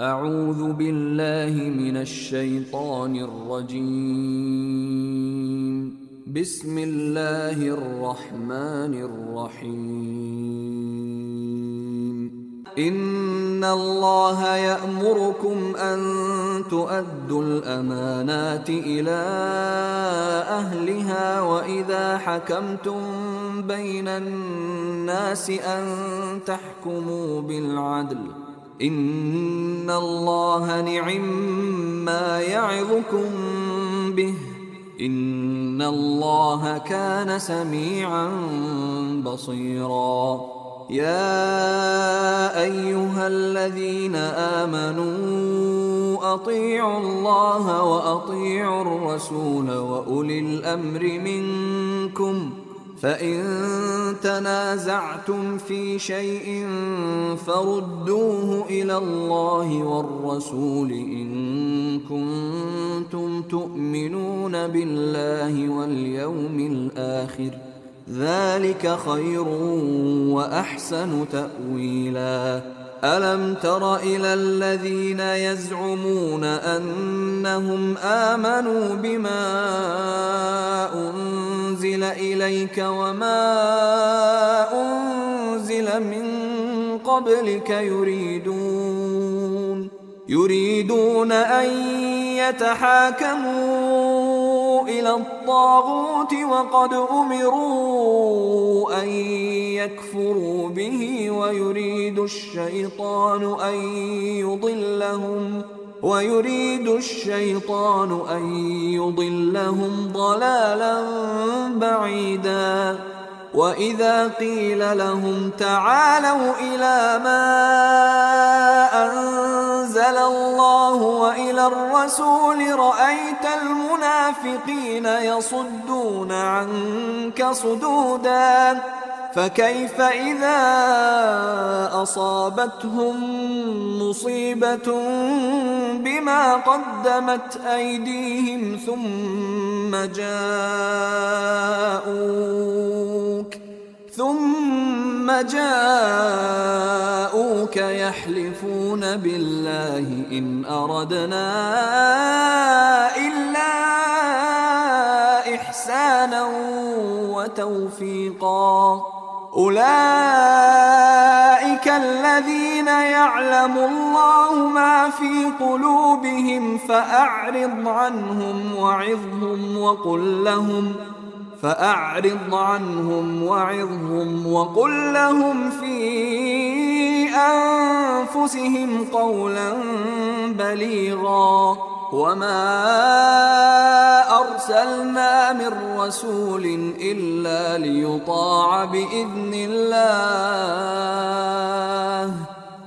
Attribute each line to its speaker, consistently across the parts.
Speaker 1: أعوذ بالله من الشيطان الرجيم. بسم الله الرحمن الرحيم. إن الله يأمركم أن تؤدوا الأمانات إلى أهلها وإذا حكمتم بين الناس أن تحكموا بالعدل. إن الله نعم يعظكم به. إن الله كان سميعا بصيرا. يا أيها الذين آمنوا أطيعوا الله وأطيعوا الرسول وأولي الأمر منكم، فإن تنازعتم في شيء فردوه إلى الله والرسول إن كنتم تؤمنون بالله واليوم الآخر، ذلك خير وأحسن تأويلا. ألم تر إلى الذين يزعمون أنهم آمنوا بما أنزل إليك وما أنزل من قبلك يريدون أن يتحاكموا إلى الطاغوت وقد أمروا أن يكفروا به ويريد الشيطان أن يضلهم ضلالا بعيدا. وإذا قيل لهم تعالوا إلى ما أنزل الله وإلى الرسول رأيت المنافقين يصدون عنك صدودا. فكيف إذا أصابتهم مصيبة بما قدمت أيديهم ثم جاءوك يحلفون بالله إن أردنا إلا إحسانا وتوفيقا. أولئك الذين يعلم الله ما في قلوبهم فأعرض عنهم وقل لهم في أنفسهم قولا بليغا. وما أرسلنا من رسول إلا ليطاع بإذن الله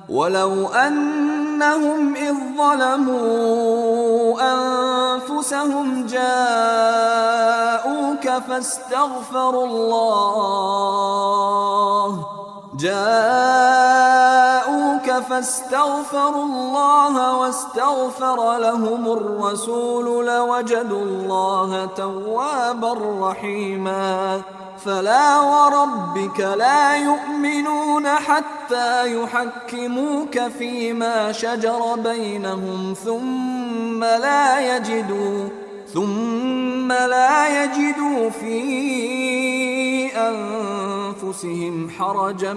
Speaker 1: ولو أنهم إذ ظلموا أنفسهم جاءوك فاستغفروا الله واستغفر لهم الرسول لوجدوا الله توابا رحيما. فلا وربك لا يؤمنون حتى يحكموك فيما شجر بينهم ثم لا يجدوا في أنفسهم حرجا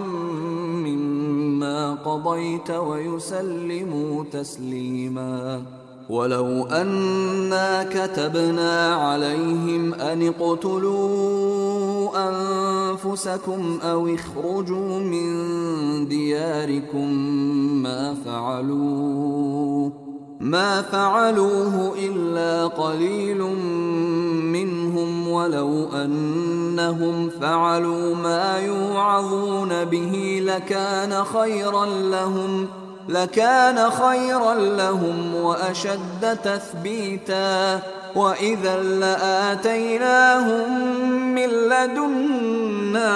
Speaker 1: مما قضيت ويسلموا تسليما. ولو أنا كتبنا عليهم أن اقتلوا أنفسكم أو اخرجوا من دياركم ما فعلوه إلا قليل منهم ولو أنهم فعلوا ما يوعظون به لكان خيرا لهم وأشد تثبيتا. وإذا لآتيناهم من لدنا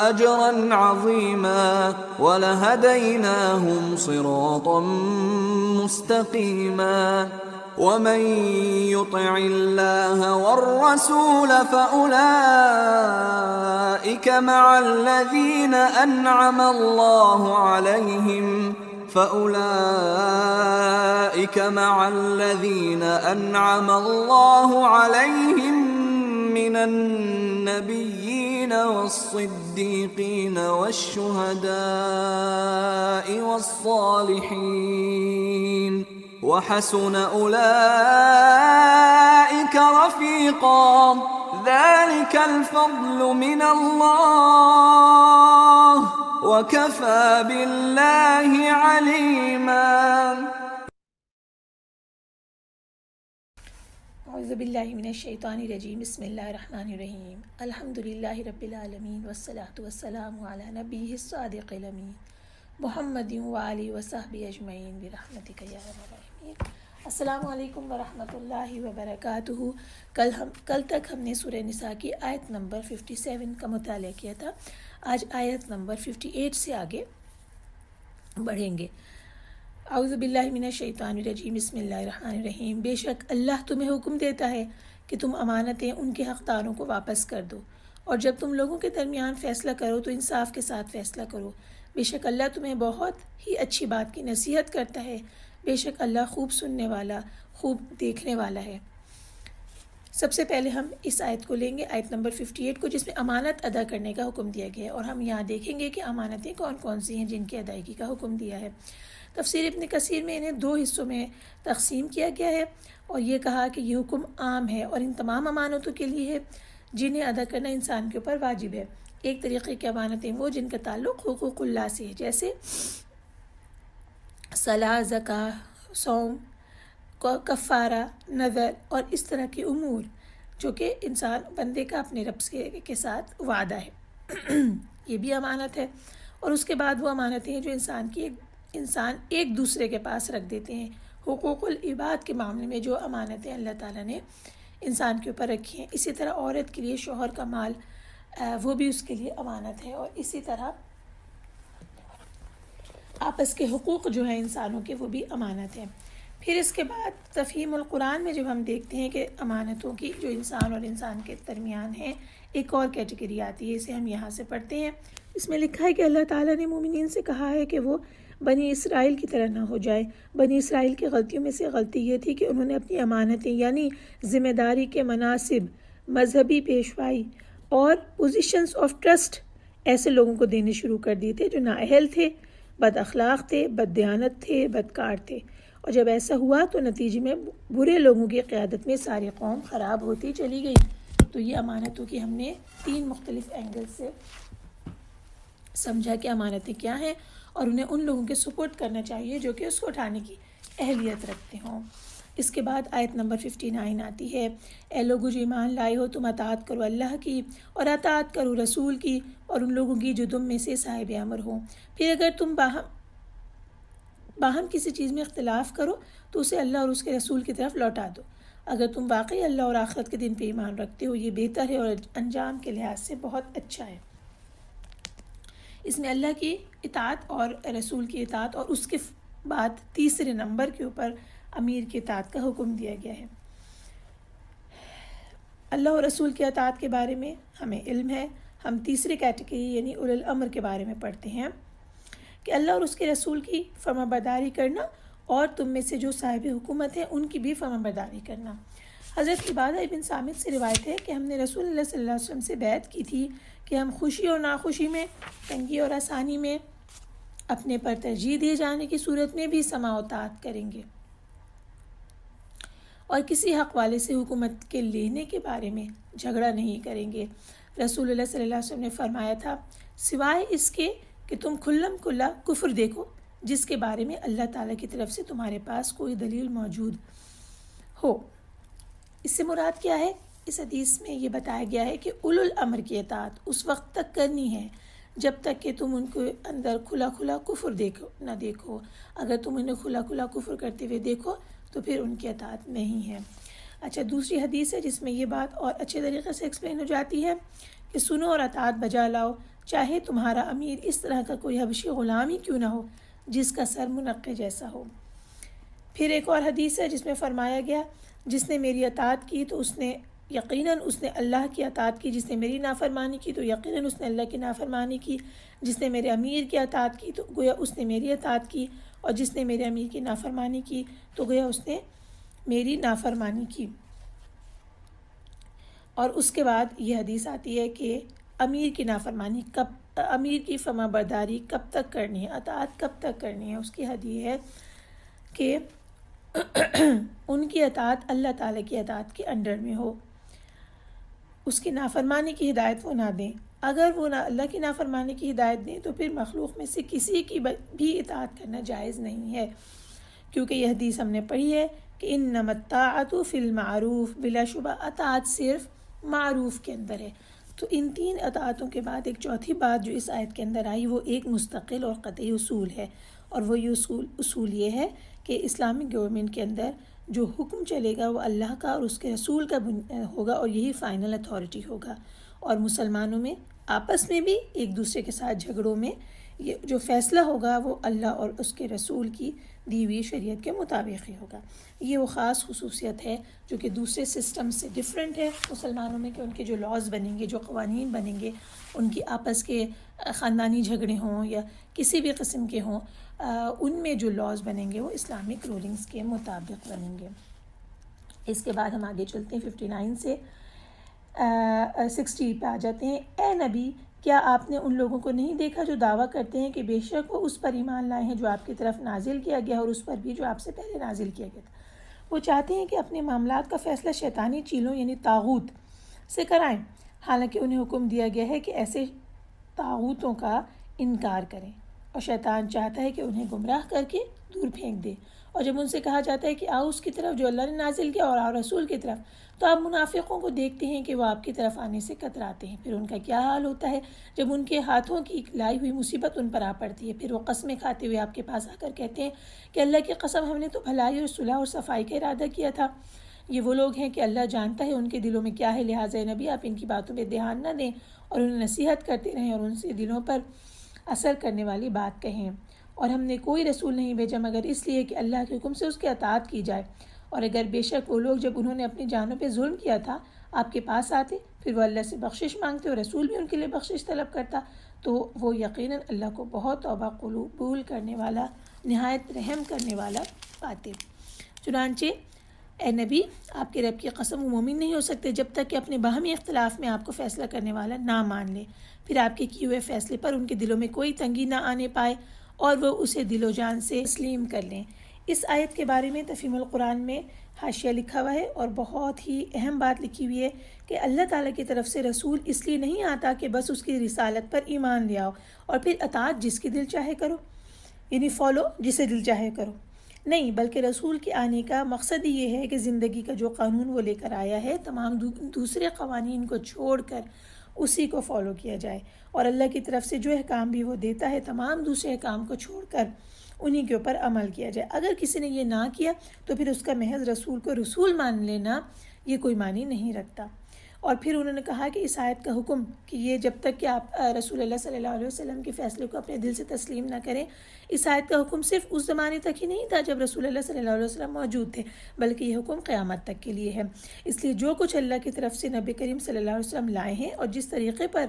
Speaker 1: أجرا عظيما ولهديناهم صراطا مستقيما. ومن يطع الله والرسول فأولئك مع الذين أنعم الله عليهم فأولئك مع الذين أنعم الله عليهم من النبيين والصديقين والشهداء والصالحين وحسن أولئك رفيقا ذلك الفضل من الله وكفى بالله عليما.
Speaker 2: اعوذ باللہ من الشیطان الرجیم. بسم اللہ الرحمن الرحیم. الحمدللہ رب العالمین والصلاة والسلام علی نبیہ الصادق الامین محمد وآلہ وصحبہ اجمعین برحمتک یا ارحم الراحمین. السلام علیکم ورحمۃ اللہ وبرکاتہ. کل تک ہم نے سورہ نساء کی آیت نمبر 57 کا مطالعہ کیا تھا. آج آیت نمبر 58 سے آگے بڑھیں گے. اعوذ باللہ من الشیطان الرجیم. بسم اللہ الرحمن الرحیم. بے شک اللہ تمہیں حکم دیتا ہے کہ تم امانتیں ان کے حقداروں کو واپس کر دو، اور جب تم لوگوں کے درمیان فیصلہ کرو تو انصاف کے ساتھ فیصلہ کرو. بے شک اللہ تمہیں بہت ہی اچھی بات کی نصیحت کرتا ہے. بے شک اللہ خوب سننے والا، خوب دیکھنے والا ہے. سب سے پہلے ہم اس آیت کو لیں گے، آیت نمبر 58 کو، جس میں امانت ادا کرنے کا حکم دیا گیا ہے، اور ہم یہاں دیکھیں گے کہ امانتیں کون کون سی ہیں جن کی ادائیگی کا حکم دیا ہے. تفسیر ابن کثیر میں انہیں 2 حصوں میں تقسیم کیا گیا ہے، اور یہ کہا کہ یہ حکم عام ہے اور ان تمام امانتوں کے لیے ہے جنہیں ادا کرنا انسان کے اوپر واجب ہے. ایک طریقے کی امانتیں وہ جن کا تعلق حقوق اللہ سے ہے، جیسے صلاۃ، زکوٰۃ، صوم، کفارہ، نذر اور اس طرح کے امور جو کہ انسان بندے کا اپنے رب کے ساتھ وعدہ ہے. یہ بھی امانت ہے. اور اس کے بعد وہ امانتیں ہیں جو انسان ایک دوسرے کے پاس رکھ دیتے ہیں. حقوق العباد کے معاملے میں جو امانتیں اللہ تعالیٰ نے انسان کے اوپر رکھی ہیں، اسی طرح عورت کے لیے شوہر کا مال وہ بھی اس کے لیے امانت ہے. اور اسی طرح آپس کے حقوق جو ہیں انسانوں کے وہ بھی امانت ہیں. پھر اس کے بعد تفہیم القرآن میں جب ہم دیکھتے ہیں کہ امانتوں کی جو انسان اور انسان کے درمیان ہیں، ایک اور کیٹیگری آتی ہے، اسے ہم یہاں سے پڑھتے ہیں. اس میں لکھا ہے کہ اللہ تعالیٰ نے مومنین سے کہا ہے کہ وہ بنی اسرائیل کی طرح نہ ہو جائے. بنی اسرائیل کی غلطیوں میں سے غلطی یہ تھی کہ انہوں نے اپنی امانتیں یعنی ذمہ داری کے مناصب، مذہبی پیشوائی اور پوزیشنز آف ٹرسٹ ایسے لوگوں کو دینے شروع کر دیے تھے جو نااہل تھے، بد اخلاق تھے، بد دیانت تھے، بدکار تھے. اور جب ایسا ہوا تو نتیجے میں برے لوگوں کی قیادت میں ساری قوم خراب ہوتی چلی گئی. تو یہ امانتوں کی ہم نے 3 مختلف اینگل سے سمجھا کہ امانتیں کیا ہیں، اور انہیں ان لوگوں کے سپورٹ کرنا چاہیے جو کہ اس کو اٹھانے کی اہلیت رکھتے ہوں. اس کے بعد آیت نمبر 59 آتی ہے. اے لوگو جو ایمان لائے ہو، تم اطاعت کرو اللہ کی اور اطاعت کرو رسول کی اور ان لوگوں کی جو تم میں سے صاحب امر ہوں. پھر اگر تم باہم کسی چیز میں اختلاف کرو تو اسے اللہ اور اس کے رسول کی طرف لوٹا دو. اگر تم واقعی اللہ اور آخرت کے دن پہ ایمان رکھتے ہو، یہ بہتر ہے اور انجام کے لحاظ سے بہت اچھا ہے. اس میں اللہ کی اطاعت اور رسول کی اطاعت، اور اس کے بعد تیسرے نمبر کے اوپر امیر کی اطاعت کا حکم دیا گیا ہے. اللہ اور رسول کی اطاعت کے بارے میں ہمیں علم ہے. ہم تیسری کیٹیگری یعنی اولو الامر کے بارے میں پڑھتے ہیں کہ اللہ اور اس کے رسول کی فرمانبرداری کرنا، اور تم میں سے جو صاحب حکومت ہیں ان کی بھی فرمانبرداری کرنا. حضرت عبادہ ابن صامت سے روایت ہے کہ ہم نے رسول اللہ صلی اللہ علیہ وسلم سے بیعت کی تھی کہ ہم خوشی اور ناخوشی میں، تنگی اور آسانی میں اپنے پر ترجیح دیے جانے کی صورت میں بھی سماع و طاعت کریں گے، اور کسی حق والے سے حکومت کے لینے کے بارے میں جھگڑا نہیں کریں گے. رسول اللہ صلی اللہ علیہ وسلم نے فرمایا تھا، سوائے اس کے کہ تم کھلم کھلا کفر دیکھو جس کے بارے میں اللہ تعالیٰ کی طرف سے تمہارے پاس کوئی دلیل موجود ہو. اس سے مراد کیا ہے؟ اس حدیث میں یہ بتایا گیا ہے کہ اولو الامر کی اطاعت اس وقت تک کرنی ہے جب تک کہ تم ان کے اندر کھلا کھلا کفر نہ دیکھو. اگر تم انہیں کھلا کھلا کفر کرتے ہوئے دیکھو تو پھر ان کی اطاعت نہیں ہے. اچھا، دوسری حدیث ہے جس میں یہ بات اور اچھے طریقے سے ایکسپلین ہو جاتی ہے کہ سنو اور اطاعت بجا لاؤ، چاہے تمہارا امیر اس طرح کا کوئی حبشی غلام ہی کیوں نہ ہو جس کا سر منقے جیسا ہو. پھر ایک اور حدیث ہے جس میں فرمایا گیا، جس نے میری اطاعت کی تو اس نے یقیناً اس نے اللہ کی اطاعت کی جس نے میری نافرمانی کی، تو یقیناً اس نے اللہ کی نافرمانی کی. جس نے میرے امیر کی اطاعت کی تو گویا اس نے میری اطاعت کی، اور جس نے میرے امیر کی نافرمانی کی تو گویا اس نے میری نافرمانی کی. اور اس کے بعد یہ حدیث آتی ہے کہ امیر کی نافرمانی امیر کی فرما برداری کب تک کرنی ہے، اطاعت کب تک کرنی ہے. اس کی حدیث ہے کہ ان کی اطاعت اللہ تعالیٰ کی اطاعت کے انڈر میں ہو، اس کی نافرمانی کی ہدایت وہ نہ دیں. اگر وہ اللہ کی نافرمانی کی ہدایت دیں تو پھر مخلوق میں سے کسی کی بھی اطاعت کرنا جائز نہیں ہے، کیونکہ یہ حدیث ہم نے پڑھی ہے کہ انما الطاعۃ فی المعروف، بلا شبہ اطاعت صرف معروف کے اندر ہے. تو ان تین اطاعتوں کے بعد ایک چوتھی بات جو اس آیت کے اندر آئی وہ ایک مستقل اور قطعی اصول ہے، اور وہ یہ اصول یہ ہے کہ اسلامک گورنمنٹ کے اندر جو حکم چلے گا وہ اللہ کا اور اس کے رسول کا ہوگا، اور یہی فائنل اتھارٹی ہوگا. اور مسلمانوں میں آپس میں بھی ایک دوسرے کے ساتھ جھگڑوں میں یہ جو فیصلہ ہوگا وہ اللہ اور اس کے رسول کی دی ہوئی شریعت کے مطابق ہی ہوگا. یہ وہ خاص خصوصیت ہے جو کہ دوسرے سسٹم سے ڈیفرنٹ ہے مسلمانوں میں، کہ ان کے جو لاز بنیں گے، جو قوانین بنیں گے، ان کی آپس کے خاندانی جھگڑے ہوں یا کسی بھی قسم کے ہوں، ان میں جو لاز بنیں گے وہ اسلامک رولنگز کے مطابق بنیں گے. اس کے بعد ہم آگے چلتے ہیں 59 سے 60 پہ آ جاتے ہیں. اے نبی، کیا آپ نے ان لوگوں کو نہیں دیکھا جو دعویٰ کرتے ہیں کہ بے شک وہ اس پر ایمان لائے ہیں جو آپ کی طرف نازل کیا گیا اور اس پر بھی جو آپ سے پہلے نازل کیا گیا تھا. وہ چاہتے ہیں کہ اپنے معاملات کا فیصلہ شیطانی چیلوں یعنی طاغوت سے کرائیں، حالانکہ انہیں حکم دیا گیا ہے کہ ایسے طاغوتوں کا انکار کریں، اور شیطان چاہتا ہے کہ انہیں گمراہ کر کے دور پھینک دے. اور جب ان سے کہا جاتا ہے کہ آؤ اس کی طرف جو اللہ نے نازل کیا اور آؤ رسول کی طرف، تو آپ منافقوں کو دیکھتے ہیں کہ وہ آپ کی طرف آنے سے کتراتے ہیں. پھر ان کا کیا حال ہوتا ہے جب ان کے ہاتھوں کی لائی ہوئی مصیبت ان پر آ پڑتی ہے. پھر وہ قسمیں کھاتے ہوئے آپ کے پاس آ کر کہتے ہیں کہ اللہ کی قسم، ہم نے تو بھلائی اور صلح اور صفائی کا ارادہ کیا تھا. یہ وہ لوگ ہیں کہ اللہ جانتا ہے ان کے دلوں میں کیا ہے، لہٰذا نبی آپ ان کی باتوں پہ دھیان نہ دیں اور انہیں نصیحت کرتے رہیں اور ان سے دلوں پر اثر کرنے والی بات کہیں. اور ہم نے کوئی رسول نہیں بھیجا مگر اس لیے کہ اللہ کے حکم سے اس کی اطاعت کی جائے. اور اگر بے شک وہ لوگ جب انہوں نے اپنی جانوں پہ ظلم کیا تھا آپ کے پاس آتے، پھر وہ اللہ سے بخشش مانگتے اور رسول بھی ان کے لیے بخشش طلب کرتا، تو وہ یقیناً اللہ کو بہت توبہ قبول کرنے والا، نہایت رحم کرنے والا پاتے. چنانچہ اے نبی، آپ کے رب کی قسم وہ مومن نہیں ہو سکتے جب تک کہ اپنے باہمی اختلاف میں آپ کو فیصلہ کرنے والا نہ مان لے، پھر آپ کے کیے ہوئے فیصلے پر ان کے دلوں میں کوئی تنگی نہ آنے پائے اور وہ اسے دل و جان سے تسلیم کر لیں. اس آیت کے بارے میں تفہیم القرآن میں حاشیہ لکھا ہوا ہے اور بہت ہی اہم بات لکھی ہوئی ہے کہ اللہ تعالیٰ کی طرف سے رسول اس لیے نہیں آتا کہ بس اس کی رسالت پر ایمان لے آؤ اور پھر اطاعت جس کی دل چاہے کرو، یعنی فالو جسے دل چاہے کرو. نہیں، بلکہ رسول کے آنے کا مقصد ہی یہ ہے کہ زندگی کا جو قانون وہ لے کر آیا ہے تمام دوسرے قوانین کو چھوڑ کر اسی کو فالو کیا جائے، اور اللہ کی طرف سے جو احکام بھی وہ دیتا ہے تمام دوسرے احکام کو چھوڑ کر انہی کے اوپر عمل کیا جائے. اگر کسی نے یہ نہ کیا تو پھر اس کا محض رسول کو رسول مان لینا یہ کوئی معنی نہیں رکھتا. اور پھر انہوں نے کہا کہ اس آیت کا حکم کہ یہ جب تک کہ آپ رسول اللہ صلی اللہ علیہ وسلم کے فیصلے کو اپنے دل سے تسلیم نہ کریں، اس آیت کا حکم صرف اس زمانے تک ہی نہیں تھا جب رسول اللہ صلی اللہ علیہ وسلم موجود تھے، بلکہ یہ حکم قیامت تک کے لیے ہے. اس لیے جو کچھ اللہ کی طرف سے نبی کریم صلی اللہ علیہ وسلم لائے ہیں اور جس طریقے پر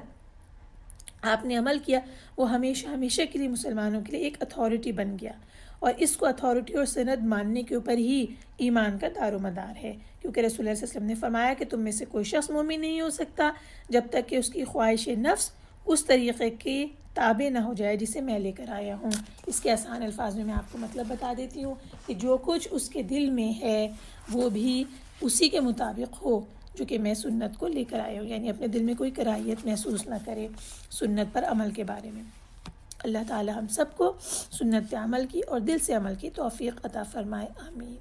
Speaker 2: آپ نے عمل کیا وہ ہمیشہ ہمیشہ کے لیے مسلمانوں کے لیے ایک اتھارٹی بن گیا، اور اس کو اتھارٹی اور سند ماننے کے اوپر ہی ایمان کا دار و مدار ہے. کیونکہ رسول اللہ صلی اللہ علیہ وسلم نے فرمایا کہ تم میں سے کوئی شخص مومن نہیں ہو سکتا جب تک کہ اس کی خواہش نفس اس طریقے کے تابع نہ ہو جائے جسے میں لے کر آیا ہوں. اس کے آسان الفاظ میں آپ کو مطلب بتا دیتی ہوں کہ جو کچھ اس کے دل میں ہے وہ بھی اسی کے مطابق ہو جو کہ میں سنت کو لے کر آیا ہوں، یعنی اپنے دل میں کوئی کراہیت محسوس نہ کرے سنت پر عمل کے بارے میں. اللہ تعالی ہم سب کو سنت پہ عمل کی اور دل سے عمل کی توفیق عطا فرمائے، آمین.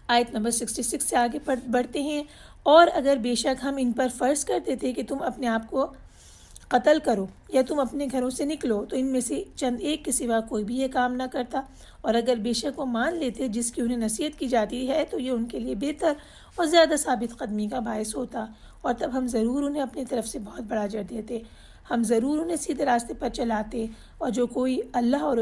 Speaker 2: آیت نمبر 66 سے آگے بڑھتے ہیں. اور اگر بے شک ہم ان پر فرض کرتے تھے کہ تم اپنے آپ کو قتل کرو یا تم اپنے گھروں سے نکلو تو ان میں سے چند ایک کے سوا کوئی بھی یہ کام نہ کرتا، اور اگر بے شک وہ مان لیتے جس کی انہیں نصیحت کی جاتی ہے تو یہ ان کے لیے بہتر اور زیادہ ثابت قدمی کا باعث ہوتا، اور تب ہم ضرور انہیں اپنی طرف سے بہت بڑا اجر دیتے، ہم ضرور انہیں سیدھے راستے پر چلاتے. اور جو کوئی اللہ اور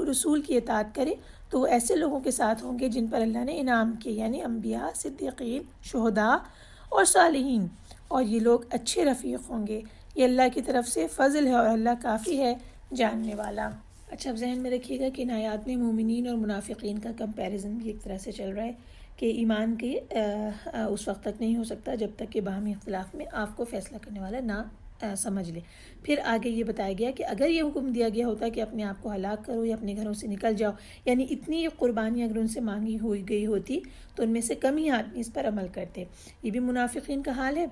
Speaker 2: رسول کی اطاعت کرے تو وہ ایسے لوگوں کے ساتھ ہوں گے جن پر اللہ نے انعام کیے، یعنی انبیاء، صدیقین، شہداء اور صالحین، اور یہ لوگ اچھے رفیق ہوں گے۔ یہ اللہ کی طرف سے فضل ہے اور اللہ کافی ہے جاننے والا۔ اچھا، اب ذہن میں رکھیے گا کہ ان آیات میں مومنین اور منافقین کا کمپیریزن بھی ایک طرح سے چل رہا ہے کہ ایمان کے اس وقت تک نہیں ہو سکتا جب تک کہ باہمی اختلاف میں آپ کو فیصلہ کرنے والا نہ سمجھ لے۔ پھر آگے یہ بتایا گیا کہ اگر یہ حکم دیا گیا ہوتا کہ اپنے آپ کو ہلاک کرو یا اپنے گھروں سے نکل جاؤ، یعنی اتنی قربانی اگر ان سے مانگی ہوئی گئی ہوتی تو ان میں سے کم ہی آدمی اس پر عمل کرتے۔ یہ بھی منافقین کا حال ہے۔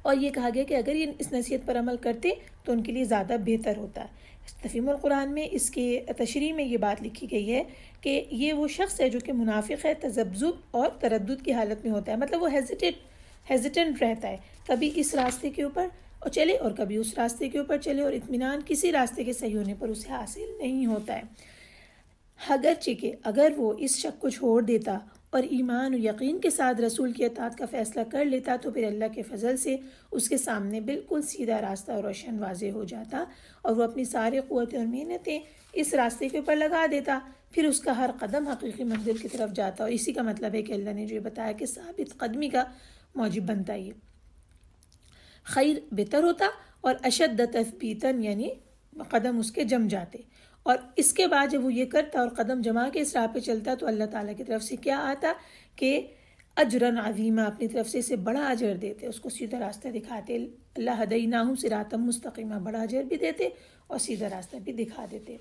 Speaker 2: اور یہ کہا گیا کہ اگر یہ اس نصیحت پر عمل کرتے تو ان کے لیے زیادہ بہتر ہوتا ہے۔ تفہیم القرآن میں اس کے تشریح میں یہ بات لکھی گئی ہے کہ یہ وہ شخص ہے جو کہ منافق ہے، تذبذب اور تردد کی حالت میں ہوتا ہے، مطلب وہ ہیزیٹنٹ رہتا ہے، کبھی اس راستے کے اوپر اور چلے اور کبھی اس راستے کے اوپر چلے، اور اطمینان کسی راستے کے صحیح ہونے پر اسے حاصل نہیں ہوتا ہے۔ اگرچہ کہ اگر وہ اس شک کو چھوڑ دیتا اور ایمان و یقین کے ساتھ رسول کی اطاعت کا فیصلہ کر لیتا تو پھر اللہ کے فضل سے اس کے سامنے بالکل سیدھا راستہ اور روشن واضح ہو جاتا، اور وہ اپنی ساری قوتیں اور محنتیں اس راستے کے اوپر لگا دیتا، پھر اس کا ہر قدم حقیقی منزل کی طرف جاتا، اور اسی کا مطلب ہے کہ اللہ نے جو بتایا کہ ثابت قدمی کا موجب بنتا یہ خیر بہتر ہوتا، اور اشد تثبیتاً یعنی قدم اس کے جم جاتے۔ اور اس کے بعد جب وہ یہ کرتا اور قدم جما کے اس راہ پہ چلتا تو اللہ تعالیٰ کی طرف سے کیا آتا کہ اجراً عظیمہ، اپنی طرف سے اسے بڑا اجر دیتے، اس کو سیدھا راستہ دکھاتے۔ اللہ ہدیناہم صراطا مستقیما، بڑا اجر بھی دیتے اور سیدھا راستہ بھی دکھا دیتے۔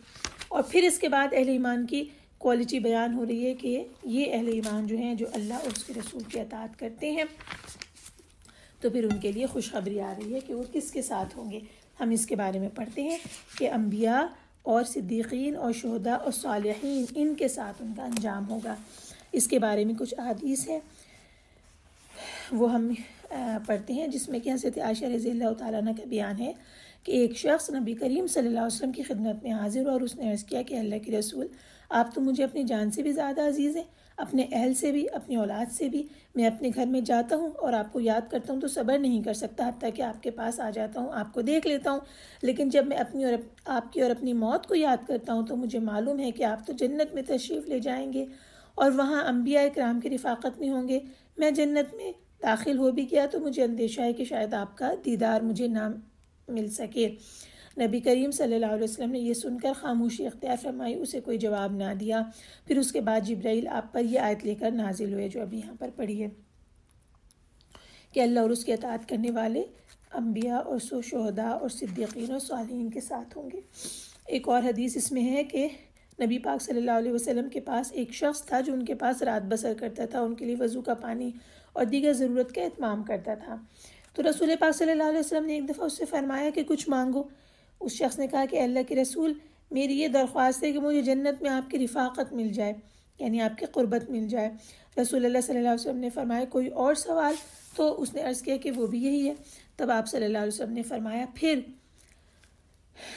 Speaker 2: اور پھر اس کے بعد اہل ایمان کی کوالٹی بیان ہو رہی ہے کہ یہ اہل ایمان جو ہیں جو اللہ اور اس کے رسول کی اطاعت کرتے ہیں، تو پھر ان کے لیے خوشخبری آ رہی ہے کہ وہ کس کے ساتھ ہوں گے۔ ہم اس کے بارے میں پڑھتے ہیں کہ انبیاء اور صدیقین اور شہداء اور صالحین، ان کے ساتھ ان کا انجام ہوگا۔ اس کے بارے میں کچھ احادیث ہیں وہ ہم پڑھتے ہیں، جس میں کہ حضرت عائشہ رضی اللہ تعالیٰ عنہ کا بیان ہے کہ ایک شخص نبی کریم صلی اللہ علیہ وسلم کی خدمت میں حاضر اور اس نے عرض کیا کہ اللہ کے رسول، آپ تو مجھے اپنی جان سے بھی زیادہ عزیز ہیں، اپنے اہل سے بھی، اپنی اولاد سے بھی۔ میں اپنے گھر میں جاتا ہوں اور آپ کو یاد کرتا ہوں تو صبر نہیں کر سکتا، حتیٰ کہ آپ کے پاس آ جاتا ہوں، آپ کو دیکھ لیتا ہوں، لیکن جب میں اپنی اور آپ کی اور اپنی موت کو یاد کرتا ہوں تو مجھے معلوم ہے کہ آپ تو جنت میں تشریف لے جائیں گے اور وہاں انبیاء کرام کی رفاقت میں ہوں گے۔ میں جنت میں داخل ہو بھی گیا تو مجھے اندیشہ ہے کہ شاید آپ کا دیدار مجھے نہ مل سکے۔ نبی کریم صلی اللہ علیہ وسلم نے یہ سن کر خاموشی اختیار فرمائی، اسے کوئی جواب نہ دیا۔ پھر اس کے بعد جبرائیل آپ پر یہ آیت لے کر نازل ہوئے جو ابھی یہاں پر پڑھی ہے کہ اللہ اور اس کی اطاعت کرنے والے انبیاء اور شہداء اور صدیقین اور صالحین کے ساتھ ہوں گے۔ ایک اور حدیث اس میں ہے کہ نبی پاک صلی اللہ علیہ وسلم کے پاس ایک شخص تھا جو ان کے پاس رات بسر کرتا تھا، ان کے لیے وضو کا پانی اور دیگر ضرورت کا اہتمام کرتا تھا۔ تو رسول پاک صلی اللہ علیہ وسلم نے ایک دفعہ اس سے فرمایا کہ کچھ مانگو۔ اس شخص نے کہا کہ اللہ کے رسول، میری یہ درخواست ہے کہ مجھے جنت میں آپ کی رفاقت مل جائے، یعنی آپ کی قربت مل جائے۔ رسول اللہ صلی اللہ علیہ وسلم نے فرمایا کوئی اور سوال؟ تو اس نے عرض کیا کہ وہ بھی یہی ہے۔ تب آپ صلی اللہ علیہ وسلم نے فرمایا پھر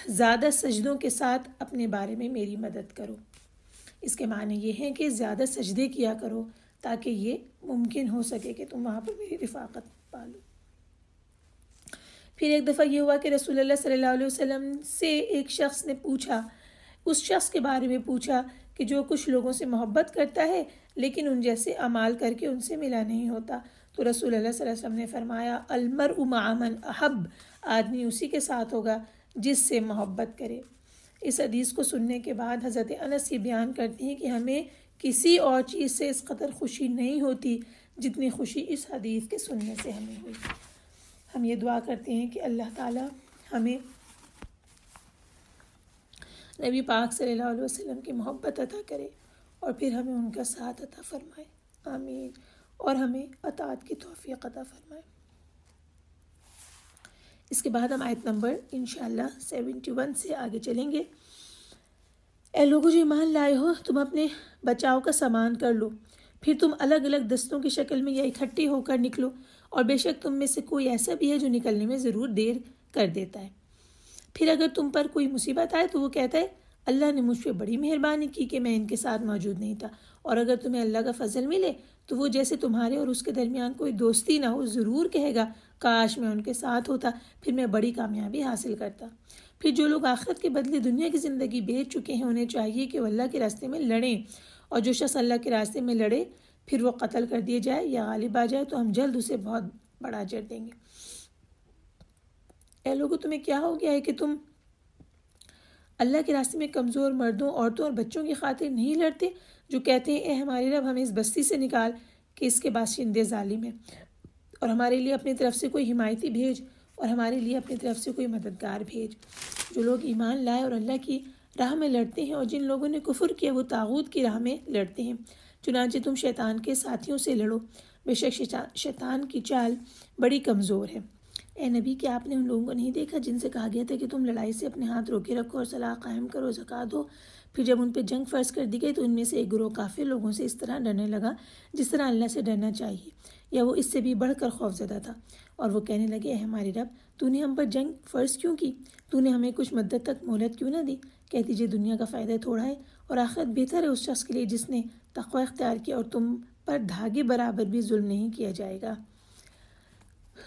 Speaker 2: زیادہ سجدوں کے ساتھ اپنے بارے میں میری مدد کرو۔ اس کے معنی یہ ہیں کہ زیادہ سجدے کیا کرو تاکہ یہ ممکن ہو سکے کہ تم وہاں پر میری رفاقت پالو۔ پھر ایک دفعہ یہ ہوا کہ رسول اللہ صلی اللہ علیہ وسلم سے ایک شخص نے پوچھا، اس شخص کے بارے میں پوچھا کہ جو کچھ لوگوں سے محبت کرتا ہے لیکن ان جیسے اعمال کر کے ان سے ملا نہیں ہوتا۔ تو رسول اللہ صلی اللہ علیہ وسلم نے فرمایا المرء مع من احب، آدمی اسی کے ساتھ ہوگا جس سے محبت کرے۔ اس حدیث کو سننے کے بعد حضرت انس یہ بیان کرتی ہیں کہ ہمیں کسی اور چیز سے اس قدر خوشی نہیں ہوتی جتنی خوشی اس حدیث کے سننے سے ہمیں ہوئی۔ ہم یہ دعا کرتے ہیں کہ اللہ تعالیٰ ہمیں نبی پاک صلی اللہ علیہ وسلم کی محبت عطا کرے اور پھر ہمیں ان کا ساتھ عطا فرمائے، آمین، اور ہمیں اطاعت کی توفیق عطا فرمائے۔ اس کے بعد ہم آیت نمبر انشاءاللہ 71 سے آگے چلیں گے۔ اے لوگو جو ایمان لائے ہو، تم اپنے بچاؤ کا سامان کر لو، پھر تم الگ الگ دستوں کی شکل میں یا اکٹھے ہو کر نکلو، اور بے شک تم میں سے کوئی ایسا بھی ہے جو نکلنے میں ضرور دیر کر دیتا ہے۔ پھر اگر تم پر کوئی مصیبت آئے تو وہ کہتا ہے اللہ نے مجھ پہ بڑی مہربانی کی کہ میں ان کے ساتھ موجود نہیں تھا، اور اگر تمہیں اللہ کا فضل ملے تو وہ جیسے تمہارے اور اس کے درمیان کوئی دوستی نہ ہو ضرور کہے گا کاش میں ان کے ساتھ ہوتا، پھر میں بڑی کامیابی حاصل کرتا۔ پھر جو لوگ آخرت کے بدلے دنیا کی زندگی بیچ چکے ہیں انہیں چاہیے کہ وہ اللہ کے راستے میں لڑیں، اور جو شخص اللہ کے راستے میں لڑے پھر وہ قتل کر دیا جائے یا غالب آ جائے تو ہم جلد اسے بہت بڑا اجر دیں گے۔ اے لوگو تمہیں کیا ہو گیا ہے کہ تم اللہ کے راستے میں کمزور مردوں، عورتوں اور بچوں کی خاطر نہیں لڑتے، جو کہتے ہیں اے ہمارے رب ہمیں اس بستی سے نکال کہ اس کے باشندے ظالم ہیں، اور ہمارے لیے اپنی طرف سے کوئی حمایتی بھیج، اور ہمارے لیے اپنی طرف سے کوئی مددگار بھیج۔ جو لوگ ایمان لائے اور اللہ کی راہ میں لڑتے ہیں، اور جن لوگوں نے کفر کیا وہ طاغوت کی راہ میں لڑتے ہیں، چنانچہ تم شیطان کے ساتھیوں سے لڑو، بے شک شیطان کی چال بڑی کمزور ہے۔ اے نبی کیا آپ نے ان لوگوں کو نہیں دیکھا جن سے کہا گیا تھا کہ تم لڑائی سے اپنے ہاتھ روکے رکھو اور صلاح قائم کرو، زکوٰۃ دو؟ پھر جب ان پہ جنگ فرض کر دی گئی تو ان میں سے ایک گروہ کافر لوگوں سے اس طرح ڈرنے لگا جس طرح اللہ سے ڈرنا چاہیے، یا وہ اس سے بھی بڑھ کر خوف زدہ تھا، اور وہ کہنے لگے اے ہمارے رب تو نے ہم پر جنگ فرض کیوں کی؟ تو نے ہمیں کچھ مدت تک مہلت کیوں نہ دی؟ کہہ دیجیے دنیا کا فائدہ تھوڑا ہے اور آخرت بہتر ہے اس شخص کے لیے جس نے تقوی اختیار کیا، اور تم پر دھاگے برابر بھی ظلم نہیں کیا جائے گا۔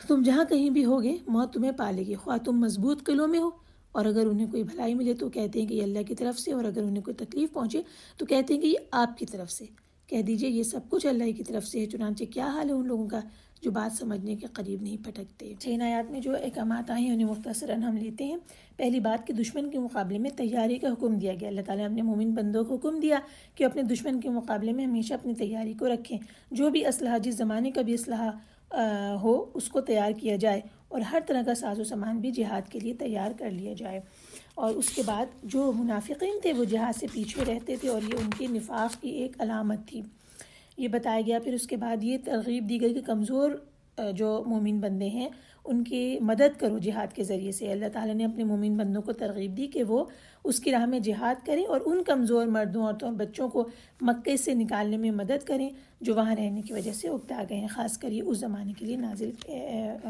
Speaker 2: تم جہاں کہیں بھی ہوگے موت تمہیں پالے گی، خواہ تم مضبوط قلعوں میں ہو، اور اگر انہیں کوئی بھلائی ملے تو کہتے ہیں کہ یہ اللہ کی طرف سے، اور اگر انہیں کوئی تکلیف پہنچے تو کہتے ہیں کہ یہ آپ کی طرف سے۔ کہہ دیجئے یہ سب کچھ اللہ کی طرف سے ہے، چنانچہ کیا حال ہے ان لوگوں کا جو بات سمجھنے کے قریب نہیں پھٹکتے۔ 6 آیات میں جو احکامات آئے ہیں انہیں مختصراً ہم لیتے ہیں۔ پہلی بات کہ دشمن کے مقابلے میں تیاری کا حکم دیا گیا۔ اللہ تعالیٰ نے اپنے مومن بندوں کو حکم دیا کہ اپنے دشمن کے مقابلے میں ہمیشہ اپنی تیاری کو رکھیں، جو بھی اسلحہ جس زمانے کا بھی اسلحہ ہو اس کو تیار کیا جائے، اور ہر طرح کا ساز و سامان بھی جہاد کے لیے تیار کر لیا جائے۔ اور اس کے بعد جو منافقین تھے وہ جہاد سے پیچھے رہتے تھے، اور یہ ان کے نفاق کی ایک علامت تھی، یہ بتایا گیا۔ پھر اس کے بعد یہ ترغیب دی گئی کہ کمزور جو مومن بندے ہیں ان کی مدد کرو جہاد کے ذریعے سے۔ اللہ تعالیٰ نے اپنے مومن بندوں کو ترغیب دی کہ وہ اس کی راہ میں جہاد کریں اور ان کمزور مردوں عورتوں اور بچوں کو مکے سے نکالنے میں مدد کریں جو وہاں رہنے کی وجہ سے اکتا گئے ہیں۔ خاص کر یہ اس زمانے کے لیے نازل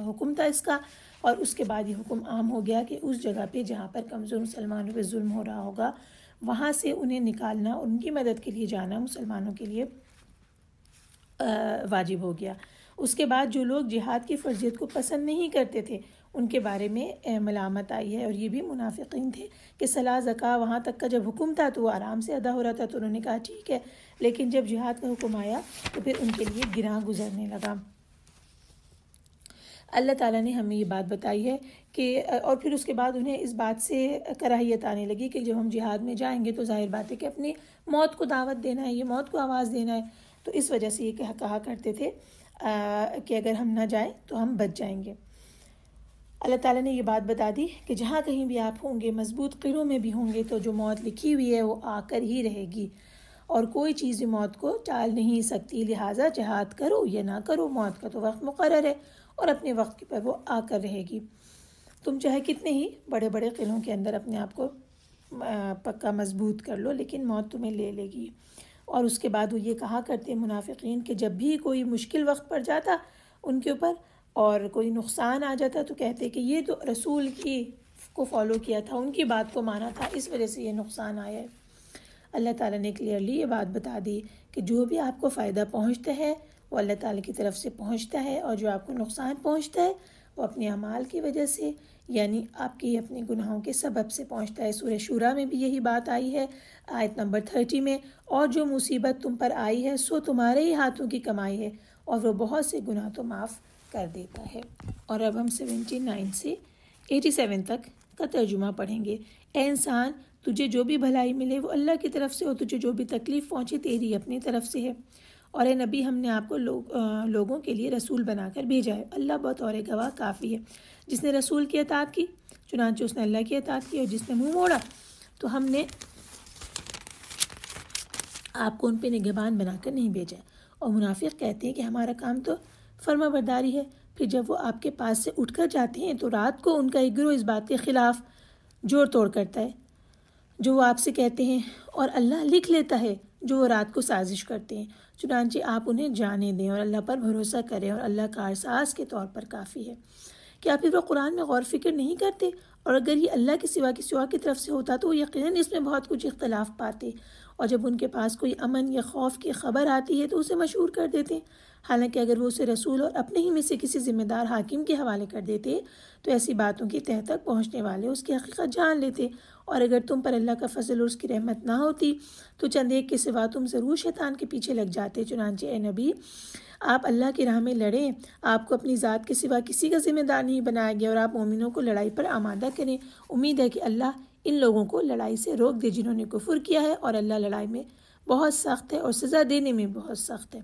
Speaker 2: حکم تھا اس کا، اور اس کے بعد یہ حکم عام ہو گیا کہ اس جگہ پہ جہاں پر کمزور مسلمانوں پہ ظلم ہو رہا ہوگا وہاں سے انہیں نکالنا، ان کی مدد کے لیے جانا مسلمانوں کے لیے واجب ہو گیا۔ اس کے بعد جو لوگ جہاد کی فرضیت کو پسند نہیں کرتے تھے ان کے بارے میں ملامت آئی ہے، اور یہ بھی منافقین تھے کہ صلاح زکوٰۃ وہاں تک کا جب حکم تھا تو وہ آرام سے ادا ہو رہا تھا، تو انہوں نے کہا ٹھیک ہے، لیکن جب جہاد کا حکم آیا تو پھر ان کے لیے گراں گزرنے لگا۔ اللہ تعالیٰ نے ہمیں یہ بات بتائی ہے کہ اور پھر اس کے بعد انہیں اس بات سے کراہیت آنے لگی کہ جب ہم جہاد میں جائیں گے تو ظاہر بات ہے کہ اپنی موت کو دعوت دینا ہے، یہ موت کو آواز دینا ہے، تو اس وجہ سے یہ کہا کرتے تھے کہ اگر ہم نہ جائیں تو ہم بچ جائیں گے۔ اللہ تعالیٰ نے یہ بات بتا دی کہ جہاں کہیں بھی آپ ہوں گے، مضبوط قلعوں میں بھی ہوں گے، تو جو موت لکھی ہوئی ہے وہ آ کر ہی رہے گی، اور کوئی چیز موت کو ٹال نہیں سکتی، لہٰذا جہاد کرو یا نہ کرو موت کا تو وقت مقرر ہے اور اپنے وقت پر وہ آ کر رہے گی۔ تم چاہے کتنے ہی بڑے بڑے قلعوں کے اندر اپنے آپ کو پکا مضبوط کر لو، لیکن موت تمہیں لے لے گی۔ اور اس کے بعد وہ یہ کہا کرتے منافقین کہ جب بھی کوئی مشکل وقت پڑ جاتا ان کے اوپر اور کوئی نقصان آ جاتا تو کہتے کہ یہ تو رسول کی کو فالو کیا تھا، ان کی بات کو مانا تھا، اس وجہ سے یہ نقصان آیا ہے۔ اللہ تعالیٰ نے کلیئرلی یہ بات بتا دی کہ جو بھی آپ کو فائدہ پہنچتا ہے وہ اللہ تعالیٰ کی طرف سے پہنچتا ہے، اور جو آپ کو نقصان پہنچتا ہے وہ اپنے اعمال کی وجہ سے، یعنی آپ کی اپنے گناہوں کے سبب سے پہنچتا ہے۔ سورہ شورا میں بھی یہی بات آئی ہے آیت نمبر 30 میں، اور جو مصیبت تم پر آئی ہے سو تمہارے ہی ہاتھوں کی کمائی ہے، اور وہ بہت سے گناہ تو معاف کر دیتا ہے۔ اور اب ہم 79 سے 87 تک کا ترجمہ پڑھیں گے۔ اے انسان تجھے جو بھی بھلائی ملے وہ اللہ کی طرف سے، اور تجھے جو بھی تکلیف پہنچے تیری اپنی طرف سے ہے، اور اے نبی ہم نے آپ کو لوگوں کے لیے رسول بنا کر بھیجا ہے، اللہ بطور گواہ کافی ہے۔ جس نے رسول کی اطاعت کی چنانچہ اس نے اللہ کی اطاعت کی، اور جس نے منہ موڑا تو ہم نے آپ کو ان پہ نگہبان بنا کر نہیں بھیجا۔ اور منافق کہتے ہیں کہ ہمارا کام تو فرما برداری ہے، پھر جب وہ آپ کے پاس سے اٹھ کر جاتے ہیں تو رات کو ان کا ایک گروہ اس بات کے خلاف جوڑ توڑ کرتا ہے جو وہ آپ سے کہتے ہیں، اور اللہ لکھ لیتا ہے جو وہ رات کو سازش کرتے ہیں، چنانچہ آپ انہیں جانے دیں اور اللہ پر بھروسہ کریں، اور اللہ کارساز کے طور پر کافی ہے۔ کیا پھر وہ قرآن میں غور فکر نہیں کرتے؟ اور اگر یہ اللہ کے سوا کسی اور کی طرف سے ہوتا تو وہ یقیناً اس میں بہت کچھ اختلاف پاتے، اور جب ان کے پاس کوئی امن یا خوف کی خبر آتی ہے تو اسے مشہور کر دیتے ہیں، حالانکہ اگر وہ اسے رسول اور اپنے ہی میں سے کسی ذمہ دار حاکم کے حوالے کر دیتے تو ایسی باتوں کی تہہ تک پہنچنے والے اس کی حقیقت جان لیتے، اور اگر تم پر اللہ کا فضل اور اس کی رحمت نہ ہوتی تو چند ایک کے سوا تم ضرور شیطان کے پیچھے لگ جاتے۔ چنانچہ اے نبی آپ اللہ کی راہ میں لڑیں، آپ کو اپنی ذات کے سوا کسی کا ذمہ دار نہیں بنایا گیا، اور آپ مومنوں کو لڑائی پر آمادہ کریں۔ امید ہے کہ اللہ ان لوگوں کو لڑائی سے روک دے جنہوں نے کفر کیا ہے، اور اللہ لڑائی میں بہت سخت ہے اور سزا دینے میں بہت سخت ہے۔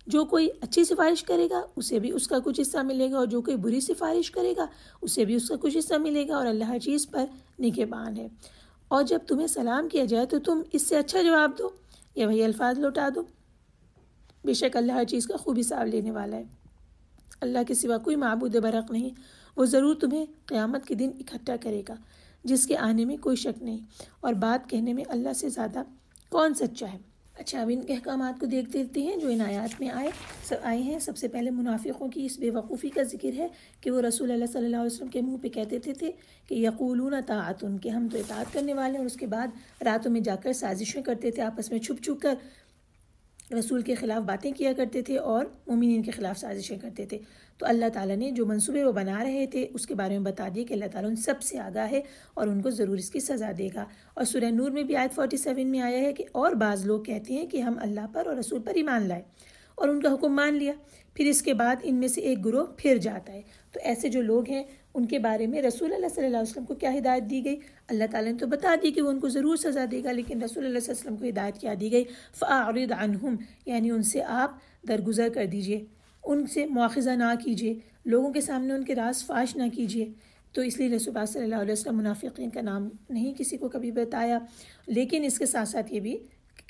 Speaker 2: جو کوئی اچھی سفارش کرے گا اسے بھی اس کا کچھ حصہ ملے گا، اور جو کوئی بری سفارش کرے گا اسے بھی اس کا کچھ حصہ ملے گا، اور اللہ ہر چیز پر نگہبان ہے۔ اور جب تمہیں سلام کیا جائے تو تم اس سے اچھا جواب دو یا وہی الفاظ لوٹا دو، بے شک اللہ ہر چیز کا خوب حساب لینے والا ہے۔ اللہ کے سوا کوئی معبود برحق نہیں، وہ ضرور تمہیں قیامت کے دن اکٹھا کرے گا جس کے آنے میں کوئی شک نہیں، اور بات کہنے میں اللہ سے زیادہ کون سچا ہے۔ اچھا، اب ان احکامات کو دیکھتے ہیں جو ان آیات میں آئے ہیں۔ سب سے پہلے منافقوں کی اس بے وقوفی کا ذکر ہے کہ وہ رسول اللہ صلی اللہ علیہ وسلم کے منہ پہ کہتے تھے کہ یقولون طاعت، کہ ہم تو اطاعت کرنے والے ہیں، اور اس کے بعد راتوں میں جا کر سازشیں کرتے تھے، آپس میں چھپ چھپ کر رسول کے خلاف باتیں کیا کرتے تھے اور مومنین کے خلاف سازشیں کرتے تھے۔ تو اللہ تعالیٰ نے جو منصوبے وہ بنا رہے تھے اس کے بارے میں بتا دیا کہ اللہ تعالیٰ ان سب سے آگاہ ہے اور ان کو ضرور اس کی سزا دے گا۔ اور سورہ نور میں بھی آیت 47 میں آیا ہے کہ اور بعض لوگ کہتے ہیں کہ ہم اللہ پر اور رسول پر ایمان لائے اور ان کا حکم مان لیا، پھر اس کے بعد ان میں سے ایک گروہ پھر جاتا ہے۔ تو ایسے جو لوگ ہیں ان کے بارے میں رسول اللہ صلی اللہ علیہ وسلم کو کیا ہدایت دی گئی؟ اللہ تعالیٰ نے تو بتا دی کہ وہ ان کو ضرور سزا دے گا، لیکن رسول اللہ صلی اللہ علیہ وسلم کو ہدایت کیا دی گئی؟ فَأَعْرِضْ عَنْهُمْ، یعنی ان سے آپ درگزر کر دیجئے، ان سے مواخذہ نہ کیجئے، لوگوں کے سامنے ان کے راز فاش نہ کیجئے۔ تو اس لیے رسول اللہ صلی اللہ علیہ وسلم منافقین کا نام نہیں کسی کو کبھی بتایا، لیکن اس کے ساتھ ساتھ یہ بھی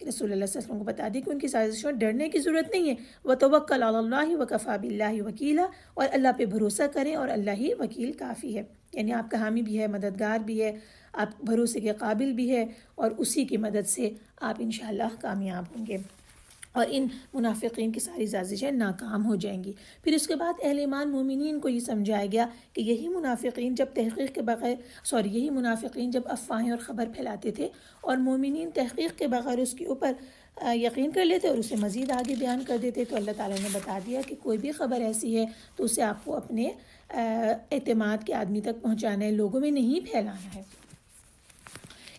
Speaker 2: رسول اللہ صلی اللہ علیہ وسلم کو بتا دی کہ ان کی سازشوں ڈرنے کی ضرورت نہیں ہے۔ وَتَوَكَّلْ عَلَى اللَّهِ وَكَفَى بِاللَّهِ وَكِيلًا، اور اللہ پہ بھروسہ کریں اور اللہ ہی وکیل کافی ہے، یعنی آپ کا حامی بھی ہے، مددگار بھی ہے، آپ بھروسے کے قابل بھی ہے، اور اسی کی مدد سے آپ انشاءاللہ کامیاب ہوں گے اور ان منافقین کی ساری سازشیں ناکام ہو جائیں گی۔ پھر اس کے بعد اہل ایمان مومنین کو یہ سمجھایا گیا کہ یہی منافقین جب افواہیں اور خبر پھیلاتے تھے اور مومنین تحقیق کے بغیر اس کے اوپر یقین کر لیتے اور اسے مزید آگے بیان کر دیتے، تو اللہ تعالیٰ نے بتا دیا کہ کوئی بھی خبر ایسی ہے تو اسے آپ کو اپنے اعتماد کے آدمی تک پہنچانا ہے، لوگوں میں نہیں پھیلانا ہے۔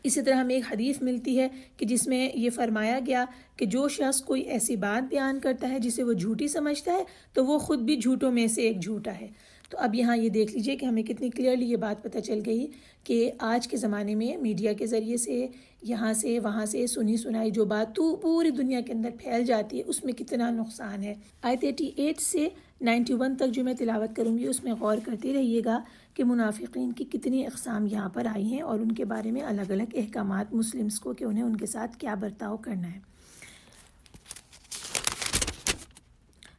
Speaker 2: اسی طرح ہمیں ایک حدیث ملتی ہے کہ جس میں یہ فرمایا گیا کہ جو شخص کوئی ایسی بات بیان کرتا ہے جسے وہ جھوٹی سمجھتا ہے تو وہ خود بھی جھوٹوں میں سے ایک جھوٹا ہے۔ تو اب یہاں یہ دیکھ لیجئے کہ ہمیں کتنی کلیئرلی یہ بات پتہ چل گئی کہ آج کے زمانے میں میڈیا کے ذریعے سے یہاں سے وہاں سے سنی سنائی جو بات تو پوری دنیا کے اندر پھیل جاتی ہے، اس میں کتنا نقصان ہے۔ آیت 88 سے 91 تک جو میں تلاوت کروں گی اس میں غور کرتے رہیے گا کہ منافقین کی کتنی اقسام یہاں پر آئی ہیں اور ان کے بارے میں الگ الگ احکامات مسلمس کو کہ انہیں ان کے ساتھ کیا برتاؤ کرنا ہے۔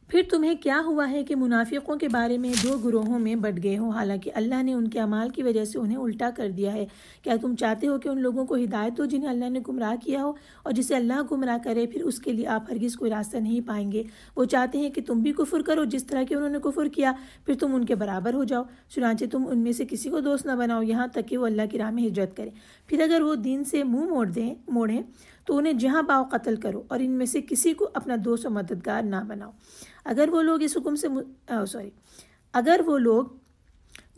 Speaker 2: پھر تمہیں کیا ہوا ہے کہ منافقوں کے بارے میں دو گروہوں میں بٹ گئے ہو، حالانکہ اللہ نے ان کے اعمال کی وجہ سے انہیں الٹا کر دیا ہے۔ کیا تم چاہتے ہو کہ ان لوگوں کو ہدایت ہو جنہیں اللہ نے گمراہ کیا ہو، اور جسے اللہ گمراہ کرے پھر اس کے لیے آپ ہرگز کوئی راستہ نہیں پائیں گے؟ وہ چاہتے ہیں کہ تم بھی کفر کرو جس طرح کہ انہوں نے کفر کیا، پھر تم ان کے برابر ہو جاؤ، چنانچہ تم ان میں سے کسی کو دوست نہ بناؤ یہاں تک کہ وہ اللہ کی راہ میں ہجرت کریں۔ پھر اگر وہ دین سے منہ موڑیں تو انہیں جہاں پاؤ قتل کرو، اور ان میں سے کسی کو اپنا دوست و مددگار نہ بناؤ۔ اگر وہ لوگ اس حکم سے اگر وہ لوگ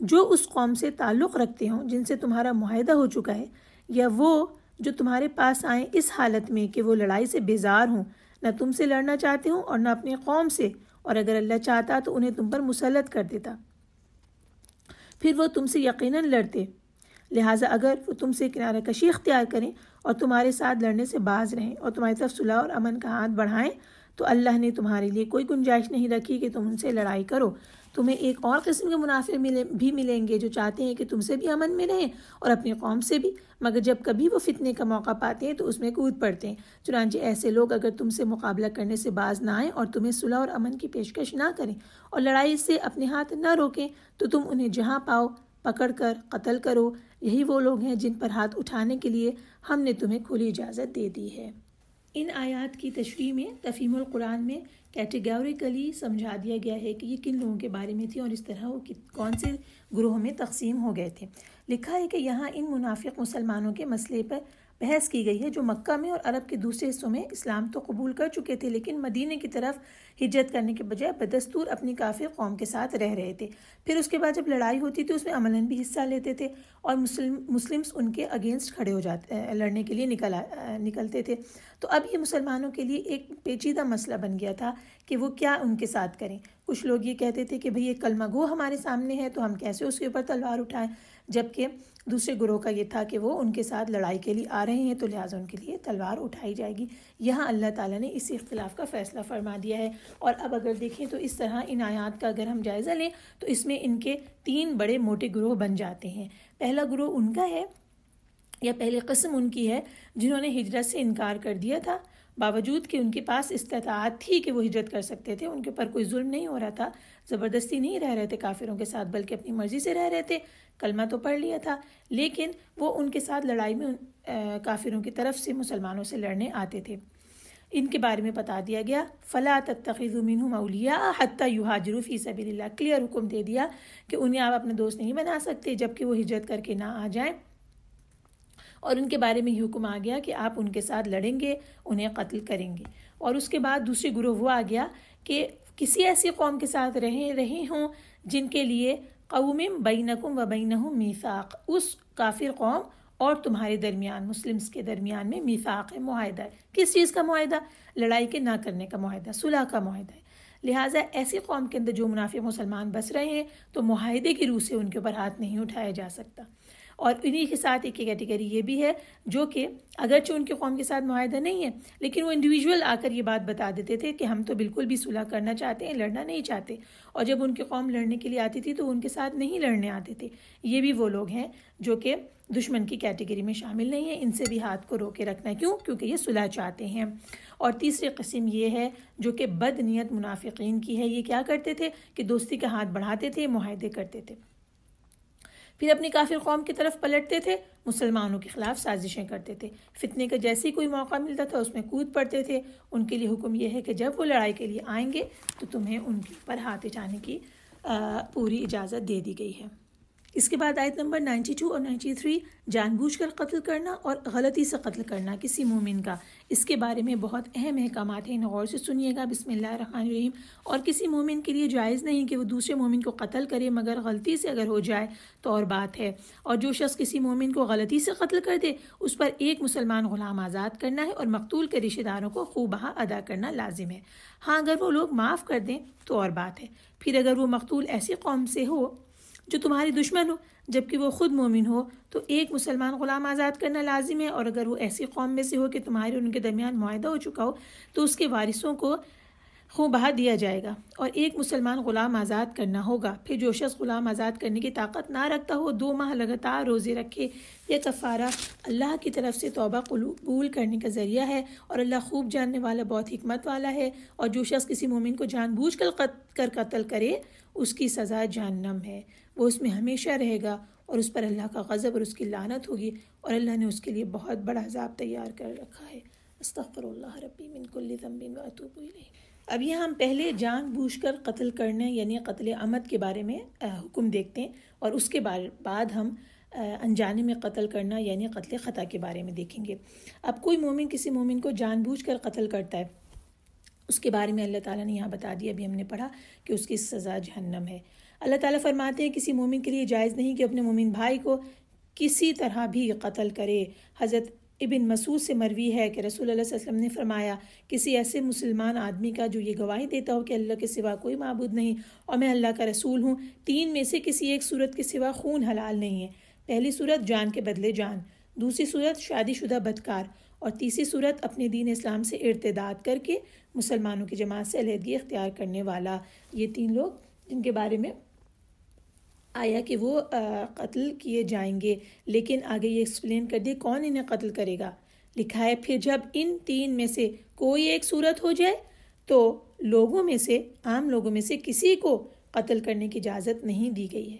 Speaker 2: جو اس قوم سے تعلق رکھتے ہوں جن سے تمہارا معاہدہ ہو چکا ہے، یا وہ جو تمہارے پاس آئیں اس حالت میں کہ وہ لڑائی سے بیزار ہوں، نہ تم سے لڑنا چاہتے ہوں اور نہ اپنی قوم سے، اور اگر اللہ چاہتا تو انہیں تم پر مسلط کر دیتا، پھر وہ تم سے یقیناً لڑتے۔ لہٰذا اگر وہ تم سے کنارہ کشی اختیار کریں اور تمہارے ساتھ لڑنے سے باز رہیں اور تمہاری طرف صلح اور امن کا ہاتھ بڑھائیں، تو اللہ نے تمہارے لیے کوئی گنجائش نہیں رکھی کہ تم ان سے لڑائی کرو۔ تمہیں ایک اور قسم کے منافق بھی ملیں گے جو چاہتے ہیں کہ تم سے بھی امن میں رہیں اور اپنی قوم سے بھی، مگر جب کبھی وہ فتنے کا موقع پاتے ہیں تو اس میں کود پڑتے ہیں۔ چنانچہ ایسے لوگ اگر تم سے مقابلہ کرنے سے باز نہ آئیں اور تمہیں صلح اور امن کی پیشکش نہ کریں اور لڑائی سے اپنے ہاتھ نہ روکیں، تو تم انہیں جہاں پاؤ پکڑ کر قتل کرو۔ یہی وہ لوگ ہیں جن پر ہاتھ اٹھانے کے لیے ہم نے تمہیں کھلی اجازت دے دی ہے۔ ان آیات کی تشریح میں تفہیم القرآن میں کیٹیگوریکلی سمجھا دیا گیا ہے کہ یہ کن لوگوں کے بارے میں تھی اور اس طرح وہ کون سے گروہوں میں تقسیم ہو گئے تھے۔ لکھا ہے کہ یہاں ان منافق مسلمانوں کے مسئلے پر بحث کی گئی ہے جو مکہ میں اور عرب کے دوسرے حصوں میں اسلام تو قبول کر چکے تھے لیکن مدینے کی طرف ہجرت کرنے کے بجائے بدستور اپنی کافر قوم کے ساتھ رہ رہے تھے. پھر اس کے بعد جب لڑائی ہوتی تھی اس میں عملاً بھی حصہ لیتے تھے اور مسلمس ان کے اگینسٹ کھڑے ہو جاتے لڑنے کے لیے نکلتے تھے. تو اب یہ مسلمانوں کے لیے ایک پیچیدہ مسئلہ بن گیا تھا کہ وہ کیا ان کے ساتھ کریں. کچھ لوگ یہ کہتے تھے کہ بھئی یہ کلمہ گو ہمارے سامنے ہے تو ہم کیسے اس کے اوپر تلوار اٹھائیں، جبکہ دوسرے گروہ کا یہ تھا کہ وہ ان کے ساتھ لڑائی کے لیے آ رہے ہیں تو لہٰذا ان کے لیے تلوار اٹھائی جائے گی. یہاں اللہ تعالیٰ نے اسی اختلاف کا فیصلہ فرما دیا ہے. اور اب اگر دیکھیں تو اس طرح ان آیات کا اگر ہم جائزہ لیں تو اس میں ان کے 3 بڑے موٹے گروہ بن جاتے ہیں. پہلا گروہ ان کا ہے یا پہلی قسم ان کی ہے جنہوں نے ہجرت سے انکار کر دیا تھا باوجود کہ ان کے پاس استطاعت تھی کہ وہ ہجرت کر سکتے تھے، ان کے اوپر کوئی ظلم نہیں ہو رہا تھا، زبردستی نہیں رہ رہے تھے کافروں کے ساتھ بلکہ اپنی مرضی سے رہ رہے تھے، کلمہ تو پڑھ لیا تھا لیکن وہ ان کے ساتھ لڑائی میں کافروں کی طرف سے مسلمانوں سے لڑنے آتے تھے. ان کے بارے میں بتا دیا گیا فَلَا تَتَّخِذُوا مِنْهُمْ أَوْلِيَاءَ حَتَّى يُهَاجِرُوا فِي سَبِيلِ اللَّهِ. کلیئر حکم دے دیا کہ انہیں آپ اپنے دوست نہیں بنا سکتے جب کہ وہ ہجرت کر کے نہ آ جائیں. اور ان کے بارے میں یہ حکم آ گیا کہ آپ ان کے ساتھ لڑیں گے، انہیں قتل کریں گے. اور اس کے بعد دوسری گروہ وہ آ گیا کہ کسی ایسی قوم کے ساتھ رہے ہوں جن کے لیے قوم بینکم و بینہم میثاق، اس کافر قوم اور تمہارے درمیان مسلمس کے درمیان میں میثاق ہے، معاہدہ ہے. کس چیز کا معاہدہ؟ لڑائی کے نہ کرنے کا معاہدہ، صلح کا معاہدہ ہے. لہٰذا ایسی قوم کے اندر جو منافق مسلمان بس رہے ہیں تو معاہدے کی روح سے ان کے اوپر ہاتھ نہیں اٹھایا جا سکتا. اور انہی کے ساتھ ایک کیٹیگری یہ بھی ہے جو کہ اگرچہ ان کے قوم کے ساتھ معاہدہ نہیں ہے لیکن وہ انڈیویجول آ کر یہ بات بتا دیتے تھے کہ ہم تو بالکل بھی صلح کرنا چاہتے ہیں، لڑنا نہیں چاہتے، اور جب ان کی قوم لڑنے کے لیے آتی تھی تو ان کے ساتھ نہیں لڑنے آتے تھے. یہ بھی وہ لوگ ہیں جو کہ دشمن کی کیٹیگری میں شامل نہیں ہیں، ان سے بھی ہاتھ کو روکے رکھنا ہے. کیوں؟ کیونکہ یہ صلح چاہتے ہیں. اور تیسری قسم یہ ہے جو کہ بد نیت منافقین کی ہے. یہ کیا کرتے تھے کہ دوستی کا ہاتھ بڑھاتے تھے، معاہدے کرتے تھے، پھر اپنی کافر قوم کی طرف پلٹتے تھے، مسلمانوں کے خلاف سازشیں کرتے تھے، فتنے کا جیسے ہی کوئی موقع ملتا تھا اس میں کود پڑتے تھے. ان کے لیے حکم یہ ہے کہ جب وہ لڑائی کے لیے آئیں گے تو تمہیں ان کے اوپر ہاتھ اٹھانے کی پوری اجازت دے دی گئی ہے. اس کے بعد آیت نمبر 92 اور 93 جان بوجھ کر قتل کرنا اور غلطی سے قتل کرنا کسی مومن کا، اس کے بارے میں بہت اہم احکامات ہیں، انہیں غور سے سنیے گا. بسم اللہ الرحمن الرحیم. اور کسی مومن کے لیے جائز نہیں کہ وہ دوسرے مومن کو قتل کرے مگر غلطی سے اگر ہو جائے تو اور بات ہے. اور جو شخص کسی مومن کو غلطی سے قتل کر دے اس پر ایک مسلمان غلام آزاد کرنا ہے اور مقتول کے رشتہ داروں کو خوب بہا ادا کرنا لازم ہے. ہاں اگر وہ لوگ معاف کر دیں تو اور بات ہے. پھر اگر وہ مقتول ایسی قوم سے ہو جو تمہاری دشمن ہو جبکہ وہ خود مومن ہو تو ایک مسلمان غلام آزاد کرنا لازم ہے. اور اگر وہ ایسی قوم میں سے ہو کہ تمہارے اور ان کے درمیان معاہدہ ہو چکا ہو تو اس کے وارثوں کو خوں بہا دیا جائے گا اور ایک مسلمان غلام آزاد کرنا ہوگا. پھر جو شخص غلام آزاد کرنے کی طاقت نہ رکھتا ہو 2 ماہ لگاتار روزے رکھے. یہ کفارہ اللہ کی طرف سے توبہ قبول کرنے کا ذریعہ ہے اور اللہ خوب جاننے والا بہت حکمت والا ہے. اور جو شخص کسی مومن کو جان بوجھ کر قتل کرے اس کی سزا جہنم ہے، وہ اس میں ہمیشہ رہے گا اور اس پر اللہ کا غضب اور اس کی لعنت ہوگی اور اللہ نے اس کے لیے بہت بڑا عذاب تیار کر رکھا ہے. استغفر اللہ ربی من کل ذنب واتوب الیہ. اب یہاں ہم پہلے جان بوجھ کر قتل کرنے یعنی قتل عمد کے بارے میں حکم دیکھتے ہیں اور اس کے بعد ہم انجانے میں قتل کرنا یعنی قتل خطا کے بارے میں دیکھیں گے. اب کوئی مومن کسی مومن کو جان بوجھ کر قتل کرتا ہے اس کے بارے میں اللہ تعالیٰ نے یہاں بتا دیا، ابھی ہم نے پڑھا کہ اس کی سزا جہنم ہے. اللہ تعالیٰ فرماتے ہیں کسی مومن کے لیے جائز نہیں کہ اپنے مومن بھائی کو کسی طرح بھی قتل کرے. حضرت ابن مسعود سے مروی ہے کہ رسول اللہ صلی اللہ علیہ وسلم نے فرمایا کسی ایسے مسلمان آدمی کا جو یہ گواہی دیتا ہو کہ اللہ کے سوا کوئی معبود نہیں اور میں اللہ کا رسول ہوں، 3 میں سے کسی ایک صورت کے سوا خون حلال نہیں ہے. پہلی صورت جان کے بدلے جان، دوسری صورت شادی شدہ بدکار، اور تیسری صورت اپنے دین اسلام سے ارتداد کر کے مسلمانوں کی جماعت سے علیحدگی اختیار کرنے والا. یہ 3 لوگ جن کے بارے میں آیا کہ وہ قتل کیے جائیں گے، لیکن آگے یہ ایکسپلین کر دیا کون انہیں قتل کرے گا. لکھا ہے پھر جب ان 3 میں سے کوئی ایک صورت ہو جائے تو لوگوں میں سے عام لوگوں میں سے کسی کو قتل کرنے کی اجازت نہیں دی گئی ہے،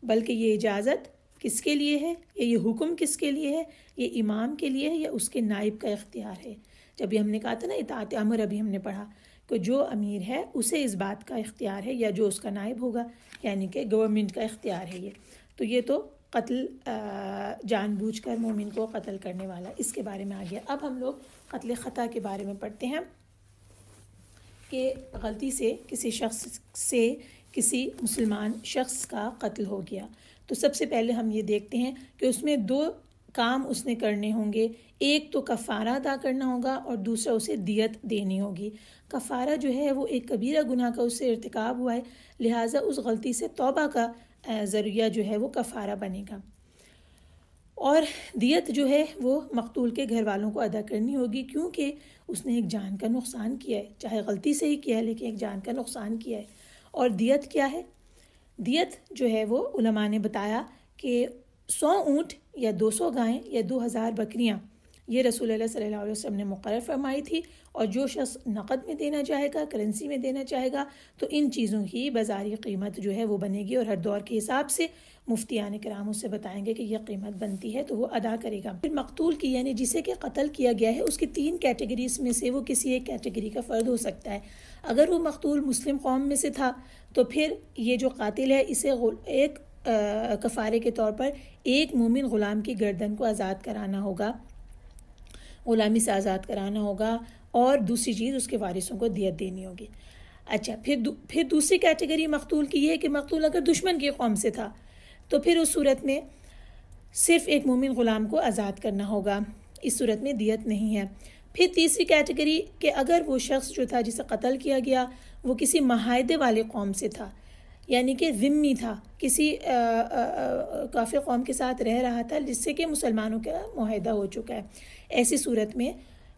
Speaker 2: بلکہ یہ اجازت کس کے لیے ہے، یہ حکم کس کے لیے ہے، یہ امام کے لیے ہے یا اس کے نائب کا اختیار ہے. جب یہ ہم نے کہا تھا نا اطاعت امر، ابھی ہم نے پڑھا کہ جو امیر ہے اسے اس بات کا اختیار ہے یا جو اس کا نائب ہوگا یعنی کہ گورنمنٹ کا اختیار ہے یہ. تو یہ تو قتل جان بوجھ کر مومن کو قتل کرنے والا، اس کے بارے میں آ گیا۔ اب ہم لوگ قتل خطا کے بارے میں پڑھتے ہیں کہ غلطی سے کسی شخص سے کسی مسلمان شخص کا قتل ہو گیا، تو سب سے پہلے ہم یہ دیکھتے ہیں کہ اس میں 2 کام اس نے کرنے ہوں گے۔ ایک تو کفارہ ادا کرنا ہوگا اور دوسرا اسے دیت دینی ہوگی۔ کفارہ جو ہے وہ ایک کبیرہ گناہ کا اس سے ارتکاب ہوا ہے، لہٰذا اس غلطی سے توبہ کا ذریعہ جو ہے وہ کفارہ بنے گا، اور دیت جو ہے وہ مقتول کے گھر والوں کو ادا کرنی ہوگی، کیونکہ اس نے ایک جان کا نقصان کیا ہے، چاہے غلطی سے ہی کیا ہے لیکن ایک جان کا نقصان کیا ہے۔ اور دیت کیا ہے؟ دیت جو ہے وہ علماء نے بتایا کہ 100 اونٹ یا 200 گائیں یا 2000 بکریاں، یہ رسول اللہ صلی اللہ علیہ وسلم نے مقرر فرمائی تھی، اور جو شخص نقد میں دینا چاہے گا، کرنسی میں دینا چاہے گا، تو ان چیزوں کی بازاری قیمت جو ہے وہ بنے گی، اور ہر دور کے حساب سے مفتیان کرام اس سے بتائیں گے کہ یہ قیمت بنتی ہے تو وہ ادا کرے گا۔ پھر مقتول کی یعنی جسے کہ قتل کیا گیا ہے اس کی 3 کیٹیگریز میں سے وہ کسی ایک کیٹیگری کا فرد ہو سکتا ہے۔ اگر وہ مقتول مسلم قوم میں سے تھا تو پھر یہ جو قاتل ہے اسے ایک کفارے کے طور پر ایک مومن غلام کی گردن کو آزاد کرانا ہوگا، غلامی سے آزاد کرانا ہوگا، اور دوسری چیز اس کے وارثوں کو دیت دینی ہوگی۔ اچھا، پھر دوسری کیٹیگری مقتول کی یہ ہے کہ مقتول اگر دشمن کی قوم سے تھا تو پھر اس صورت میں صرف ایک مومن غلام کو آزاد کرنا ہوگا، اس صورت میں دیت نہیں ہے۔ پھر تیسری کیٹیگری کہ اگر وہ شخص جو تھا جسے قتل کیا گیا وہ کسی معاہدے والے قوم سے تھا، یعنی کہ ذمی تھا، کسی کافر قوم کے ساتھ رہ رہا تھا جس سے کہ مسلمانوں کا معاہدہ ہو چکا ہے، ایسی صورت میں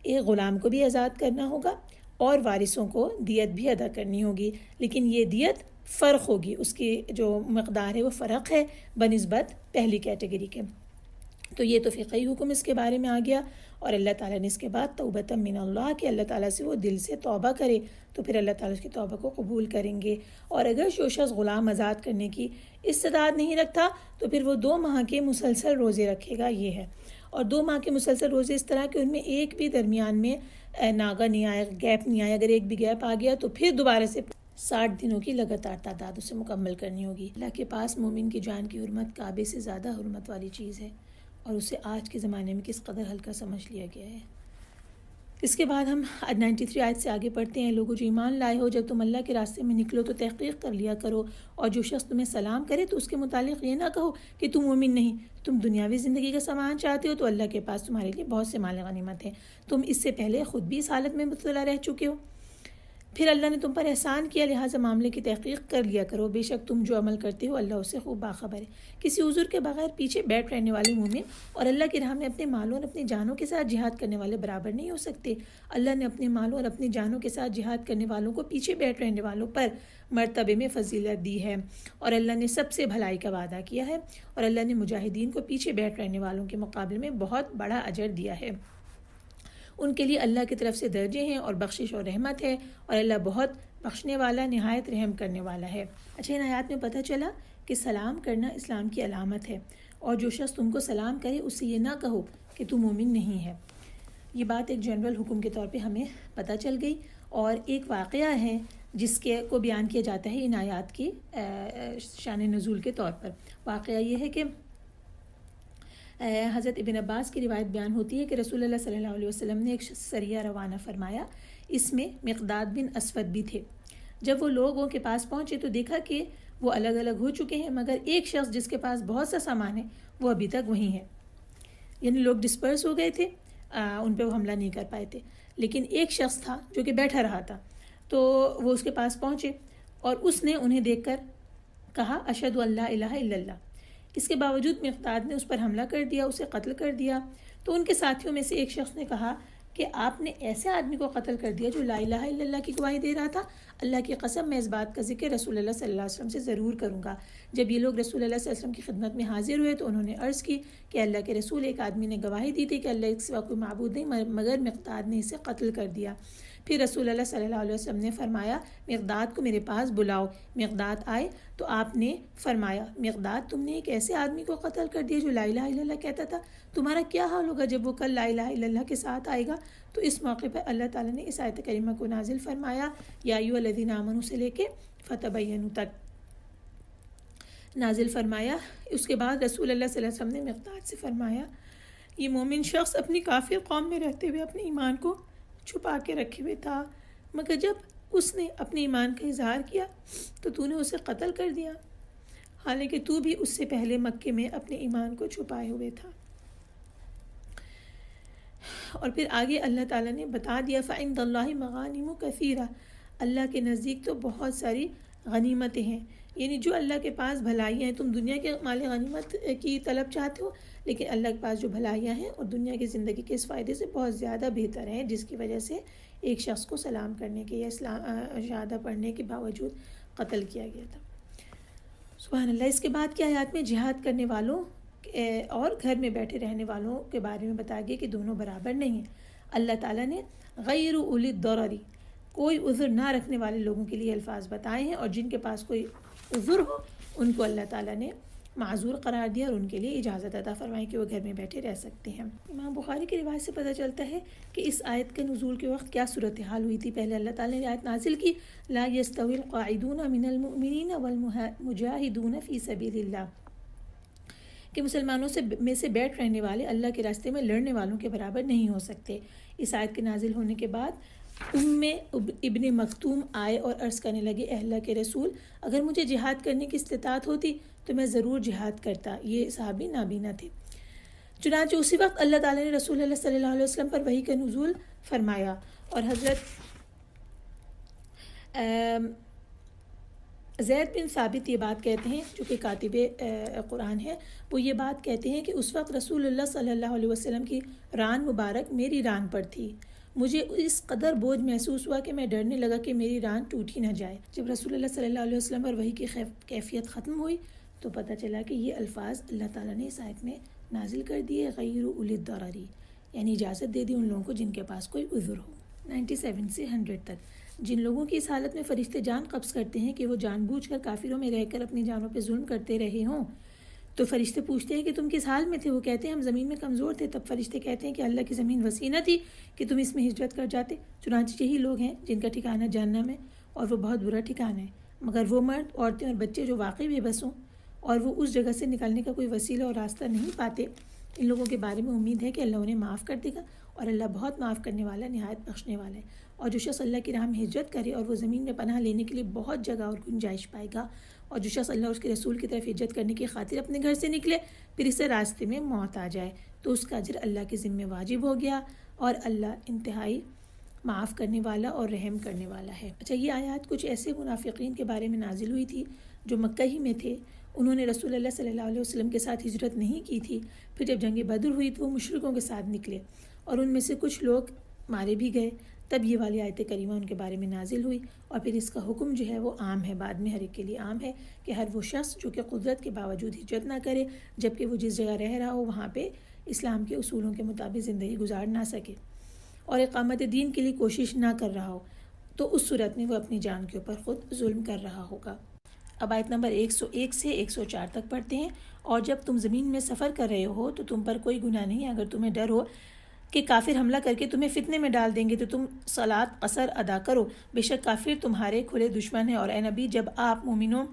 Speaker 2: ایک غلام کو بھی آزاد کرنا ہوگا اور وارثوں کو دیت بھی ادا کرنی ہوگی، لیکن یہ دیت فرق ہوگی، اس کی جو مقدار ہے وہ فرق ہے بنسبت پہلی کیٹیگری کے۔ تو یہ تو فقہی حکم اس کے بارے میں آ گیا، اور اللہ تعالیٰ نے اس کے بعد توبۃ من اللہ کہ اللہ تعالیٰ سے وہ دل سے توبہ کرے تو پھر اللہ تعالیٰ اس کی توبہ کو قبول کریں گے۔ اور اگر جو شخص غلام آزاد کرنے کی استطاعت نہیں رکھتا تو پھر وہ 2 ماہ کے مسلسل روزے رکھے گا، یہ ہے۔ اور 2 ماہ کے مسلسل روزے اس طرح کہ ان میں ایک بھی درمیان میں ناغہ نہیں آئے، گیپ نہیں آئے، اگر ایک بھی گیپ آ گیا تو پھر دوبارہ سے 60 دنوں کی لگاتار تعداد اسے مکمل کرنی ہوگی۔ اللہ کے پاس مومن کی جان کی حرمت کعبے سے زیادہ حرمت والی چیز ہے، اور اسے آج کے زمانے میں کس قدر ہلکا سمجھ لیا گیا ہے۔ اس کے بعد ہم 93 آیت سے آگے پڑھتے ہیں، لوگوں جو ایمان لائے ہو جب تم اللہ کے راستے میں نکلو تو تحقیق کر لیا کرو، اور جو شخص تمہیں سلام کرے تو اس کے متعلق یہ نہ کہو کہ تم مومن نہیں، تم دنیاوی زندگی کا سامان چاہتے ہو تو اللہ کے پاس تمہارے لیے بہت سے مال غنیمت ہیں، تم اس سے پہلے خود بھی اس حالت میں مبتلا رہ چکے ہو، پھر اللہ نے تم پر احسان کیا، لہٰذا معاملے کی تحقیق کر لیا کرو، بے شک تم جو عمل کرتے ہو اللہ اس سے خوب باخبر ہے۔ کسی عذر کے بغیر پیچھے بیٹھ رہنے والے مومن اور اللہ کی راہ میں اپنے مالوں اور اپنی جانوں کے ساتھ جہاد کرنے والے برابر نہیں ہو سکتے۔ اللہ نے اپنے مالوں اور اپنی جانوں کے ساتھ جہاد کرنے والوں کو پیچھے بیٹھ رہنے والوں پر مرتبے میں فضیلت دی ہے، اور اللہ نے سب سے بھلائی کا وعدہ کیا ہے، اور اللہ نے مجاہدین کو پیچھے بیٹھ رہنے والوں کے مقابلے میں بہت بڑا اجر دیا ہے۔ ان کے لیے اللہ کی طرف سے درجے ہیں اور بخشش اور رحمت ہے، اور اللہ بہت بخشنے والا نہایت رحم کرنے والا ہے۔ اچھا، ان آیات میں پتہ چلا کہ سلام کرنا اسلام کی علامت ہے، اور جو شخص تم کو سلام کرے اس سے یہ نہ کہو کہ تم مومن نہیں ہے۔ یہ بات ایک جنرل حکم کے طور پہ ہمیں پتہ چل گئی، اور ایک واقعہ ہے جس کے کو بیان کیا جاتا ہے ان آیات کی شان نزول کے طور پر۔ واقعہ یہ ہے کہ حضرت ابن عباس کی روایت بیان ہوتی ہے کہ رسول اللہ صلی اللہ علیہ وسلم نے ایک سریہ روانہ فرمایا، اس میں مقداد بن اسود بھی تھے۔ جب وہ لوگوں کے پاس پہنچے تو دیکھا کہ وہ الگ الگ ہو چکے ہیں، مگر ایک شخص جس کے پاس بہت سا سامان ہے وہ ابھی تک وہیں ہے، یعنی لوگ ڈسپرس ہو گئے تھے، ان پہ وہ حملہ نہیں کر پائے تھے، لیکن ایک شخص تھا جو کہ بیٹھا رہا تھا، تو وہ اس کے پاس پہنچے اور اس نے انہیں دیکھ کر کہا اشہد ان لا الہ الا اللہ۔ اس کے باوجود مقداد نے اس پر حملہ کر دیا، اسے قتل کر دیا۔ تو ان کے ساتھیوں میں سے ایک شخص نے کہا کہ آپ نے ایسے آدمی کو قتل کر دیا جو لا الہ الا اللہ کی گواہی دے رہا تھا، اللہ کی قسم میں اس بات کا ذکر رسول اللہ صلی اللہ علیہ وسلم سے ضرور کروں گا۔ جب یہ لوگ رسول اللہ صلی اللہ علیہ وسلم کی خدمت میں حاضر ہوئے تو انہوں نے عرض کی کہ اللہ کے رسول، ایک آدمی نے گواہی دی تھی کہ اللہ کے سوا کوئی معبود نہیں مگر مقداد نے اسے قتل کر دیا۔ پھر رسول اللہ صلی اللہ علیہ وسلم نے فرمایا مقداد کو میرے پاس بلاؤ۔ مقداد آئے تو آپ نے فرمایا مقداد، تم نے ایک ایسے آدمی کو قتل کر دیا جو لا الہ الا اللہ کہتا تھا، تمہارا کیا حال ہوگا جب وہ کل لا الہ الا اللہ کے ساتھ آئے گا؟ تو اس موقع پر اللہ تعالیٰ نے اس آیت کریمہ کو نازل فرمایا، یا ایھا الذین آمنوا سے لے کے فتبینوا تک۔ نازل فرمایا۔ اس کے بعد رسول اللہ صلی اللہ علیہ وسلم نے مقداد سے فرمایا یہ مومن شخص اپنی کافر قوم میں رہتے ہوئے اپنے ایمان کو چھپا کے رکھے ہوئے تھا، مگر جب اس نے اپنے ایمان کا اظہار کیا تو نے اسے قتل کر دیا، حالانکہ تو بھی اس سے پہلے مکے میں اپنے ایمان کو چھپائے ہوئے تھا۔ اور پھر آگے اللہ تعالیٰ نے بتا دیا فَعِندَ اللَّهِ مَغَانِمُ كَثِيرَةٌ، اللہ کے نزدیک تو بہت ساری غنیمتیں ہیں، یعنی جو اللہ کے پاس بھلائیاں ہیں، تم دنیا کے مال غنیمت کی طلب چاہتے ہو، لیکن اللہ کے پاس جو بھلائیاں ہیں اور دنیا کی زندگی کے اس فائدے سے بہت زیادہ بہتر ہیں، جس کی وجہ سے ایک شخص کو سلام کرنے کے یا شہادہ پڑھنے کے باوجود قتل کیا گیا تھا۔ سبحان اللہ۔ اس کے بعد کی آیات میں جہاد کرنے والوں اور گھر میں بیٹھے رہنے والوں کے بارے میں بتا گیا کہ دونوں برابر نہیں ہیں۔ اللہ تعالیٰ نے غیر اولی الضرر، کوئی عذر نہ رکھنے والے لوگوں کے لیے الفاظ بتائے ہیں، اور جن کے پاس کوئی عذر ہو ان کو اللہ تعالیٰ نے معذور قرار دیا اور ان کے لیے اجازت عطا فرمائی کہ وہ گھر میں بیٹھے رہ سکتے ہیں۔ امام بخاری کی روایت سے پتہ چلتا ہے کہ اس آیت کے نزول کے وقت کیا صورتحال ہوئی تھی۔ پہلے اللہ تعالیٰ نے آیت نازل کی لا یستوی القاعدون من المؤمنین والمجاہدون فی سبیل اللہ، کہ مسلمانوں میں سے بیٹھ رہنے والے اللہ کے راستے میں لڑنے والوں کے برابر نہیں ہو سکتے۔ اس آیت کے نازل ہونے کے بعد ابن مکتوم آئے اور عرض کرنے لگے اے اللہ کے رسول، اگر مجھے جہاد کرنے کی استطاعت ہوتی تو میں ضرور جہاد کرتا۔ یہ صحابی نابینا تھے۔ چنانچہ اسی وقت اللہ تعالیٰ نے رسول اللہ صلی اللہ علیہ وسلم پر وحی کا نزول فرمایا، اور حضرت زید بن ثابت یہ بات کہتے ہیں، جو کہ کاتب قرآن ہے، وہ یہ بات کہتے ہیں کہ اس وقت رسول اللہ صلی اللہ علیہ وسلم کی ران مبارک میری ران پر تھی۔ مجھے اس قدر بوجھ محسوس ہوا کہ میں ڈرنے لگا کہ میری ران ٹوٹ ہی نہ جائے۔ جب رسول اللہ صلی اللہ علیہ وسلم پر وحی کی کیفیت ختم ہوئی تو پتہ چلا کہ یہ الفاظ اللہ تعالیٰ نے اس آیت میں نازل کر دیے غیر اولی الضرر، یعنی اجازت دے دی ان لوگوں کو جن کے پاس کوئی عذر ہو۔ 97 سے 100 تک جن لوگوں کی اس حالت میں فرشتے جان قبض کرتے ہیں کہ وہ جان بوجھ کر کافروں میں رہ کر اپنی جانوں پہ ظلم کرتے رہے ہوں، تو فرشتے پوچھتے ہیں کہ تم کس حال میں تھے؟ وہ کہتے ہیں ہم زمین میں کمزور تھے۔ تب فرشتے کہتے ہیں کہ اللہ کی زمین وسیع نہ تھی کہ تم اس میں ہجرت کر جاتے۔ چنانچہ یہی لوگ ہیں جن کا ٹھکانہ جہنم ہے، اور وہ بہت برا ٹھکانہ ہے۔ مگر وہ مرد، عورتیں اور بچے جو واقعی بے بس ہوں اور وہ اس جگہ سے نکلنے کا کوئی وسیلہ اور راستہ نہیں پاتے، ان لوگوں کے بارے میں امید ہے کہ اللہ انہیں معاف کر دے گا، اور اللہ بہت معاف کرنے والا، نہایت بخشنے والا ہے۔ اور جو شخص اللہ کی راہ میں ہجرت کرے اور وہ زمین میں پناہ لینے کے لیے بہت جگہ اور گنجائش پائے گا، اور جو شخص اللہ اور اس کے رسول کی طرف ہجرت کرنے کی خاطر اپنے گھر سے نکلے پھر اسے راستے میں موت آ جائے تو اس کا اجر اللہ کے ذمہ واجب ہو گیا، اور اللہ انتہائی معاف کرنے والا اور رحم کرنے والا ہے۔ اچھا، یہ آیات کچھ ایسے منافقین کے بارے میں نازل ہوئی تھی جو مکہ ہی میں تھے۔ انہوں نے رسول اللہ صلی اللہ علیہ وسلم کے ساتھ ہجرت نہیں کی تھی۔ پھر جب جنگ بدر ہوئی تو وہ مشرکوں کے ساتھ نکلے اور ان میں سے کچھ لوگ مارے بھی گئے۔ تب یہ والی آیت کریمہ ان کے بارے میں نازل ہوئی، اور پھر اس کا حکم جو ہے وہ عام ہے، بعد میں ہر ایک کے لیے عام ہے کہ ہر وہ شخص جو کہ قدرت کے باوجود ہجرت نہ کرے، جبکہ وہ جس جگہ رہ رہا ہو وہاں پہ اسلام کے اصولوں کے مطابق زندگی گزار نہ سکے اور اقامت دین کے لیے کوشش نہ کر رہا ہو، تو اس صورت میں وہ اپنی جان کے اوپر خود ظلم کر رہا ہوگا۔ اب آیت نمبر 101 سے 104 تک پڑھتے ہیں۔ اور جب تم زمین میں سفر کر رہے ہو تو تم پر کوئی گناہ نہیں، اگر تمہیں ڈر ہو کہ کافر حملہ کر کے تمہیں فتنے میں ڈال دیں گے تو تم صلاۃ قصر ادا کرو، بے شک کافر تمہارے کھلے دشمن ہیں۔ اور اے نبی، جب آپ مومنوں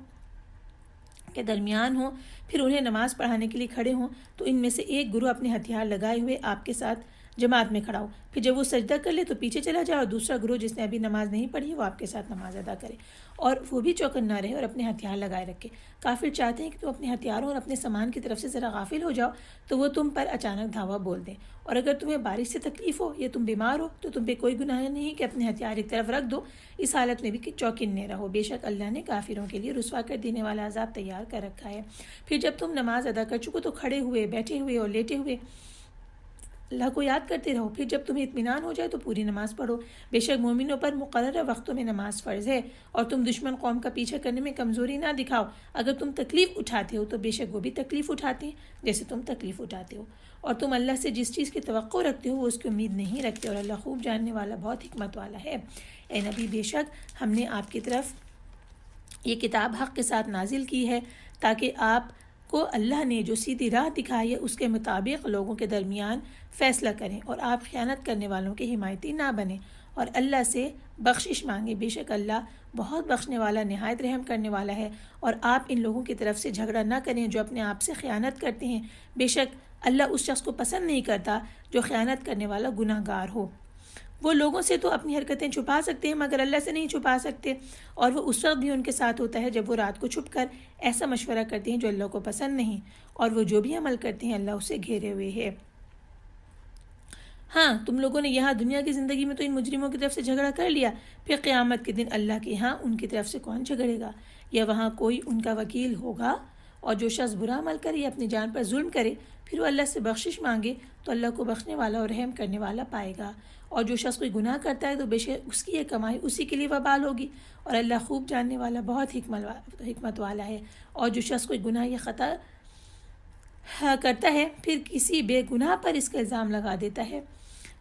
Speaker 2: کے درمیان ہوں پھر انہیں نماز پڑھانے کے لیے کھڑے ہوں تو ان میں سے ایک گروہ اپنے ہتھیار لگائے ہوئے آپ کے ساتھ جماعت میں کھڑا ہو، پھر جب وہ سجدہ کر لے تو پیچھے چلا جائے، اور دوسرا گروہ جس نے ابھی نماز نہیں پڑھی وہ آپ کے ساتھ نماز ادا کرے، اور وہ بھی چوکنا رہے اور اپنے ہتھیار لگائے رکھے۔ کافر چاہتے ہیں کہ تم اپنے ہتھیاروں اور اپنے سامان کی طرف سے ذرا غافل ہو جاؤ تو وہ تم پر اچانک دھاوا بول دیں، اور اگر تمہیں بارش سے تکلیف ہو یا تم بیمار ہو تو تم پہ کوئی گناہ نہیں کہ اپنے ہتھیار ایک طرف رکھ دو، اس حالت میں بھی کہ چوکنے رہو، بے شک اللہ نے کافروں کے لیے رسوا کر دینے والا عذاب تیار کر رکھا ہے۔ پھر جب تم نماز ادا کر چکو تو کھڑے ہوئے، بیٹھے ہوئے اور لیٹے ہوئے اللہ کو یاد کرتے رہو، پھر جب تمہیں اطمینان ہو جائے تو پوری نماز پڑھو، بے شک مومنوں پر مقررہ وقتوں میں نماز فرض ہے، اور تم دشمن قوم کا پیچھا کرنے میں کمزوری نہ دکھاؤ، اگر تم تکلیف اٹھاتے ہو تو بے شک وہ بھی تکلیف اٹھاتے ہیں جیسے تم تکلیف اٹھاتے ہو، اور تم اللہ سے جس چیز کی توقع رکھتے ہو وہ اس کی امید نہیں رکھتے، اور اللہ خوب جاننے والا بہت حکمت والا ہے۔ اے نبی، بے شک ہم نے آپ کی طرف یہ کتاب حق کے ساتھ نازل کی ہے تاکہ آپ کو اللہ نے جو سیدھی راہ دکھائی ہے اس کے مطابق لوگوں کے درمیان فیصلہ کریں اور آپ خیانت کرنے والوں کے حمایتی نہ بنیں، اور اللہ سے بخشش مانگے، بے شک اللہ بہت بخشنے والا نہایت رحم کرنے والا ہے۔ اور آپ ان لوگوں کی طرف سے جھگڑا نہ کریں جو اپنے آپ سے خیانت کرتے ہیں، بے شک اللہ اس شخص کو پسند نہیں کرتا جو خیانت کرنے والا گناہ گار ہو۔ وہ لوگوں سے تو اپنی حرکتیں چھپا سکتے ہیں مگر اللہ سے نہیں چھپا سکتے، اور وہ اس وقت بھی ان کے ساتھ ہوتا ہے جب وہ رات کو چھپ کر ایسا مشورہ کرتے ہیں جو اللہ کو پسند نہیں، اور وہ جو بھی عمل کرتے ہیں اللہ اسے گھیرے ہوئے ہے۔ ہاں، تم لوگوں نے یہاں دنیا کی زندگی میں تو ان مجرموں کی طرف سے جھگڑا کر لیا، پھر قیامت کے دن اللہ کے ہاں ان کی طرف سے کون جھگڑے گا؟ یا وہاں کوئی ان کا وکیل ہوگا؟ اور جو شخص برا عمل کرے یا اپنی جان پر ظلم کرے پھر وہ اللہ سے بخشش مانگے تو اللہ کو بخشنے والا اور رحم کرنے والا پائے گا۔ اور جو شخص کوئی گناہ کرتا ہے تو بے شک اس کی یہ کمائی اسی کے لیے وبال ہوگی، اور اللہ خوب جاننے والا بہت حکمت والا ہے۔ اور جو شخص کوئی گناہ یا خطا کرتا ہے پھر کسی بے گناہ پر اس کا الزام لگا دیتا ہے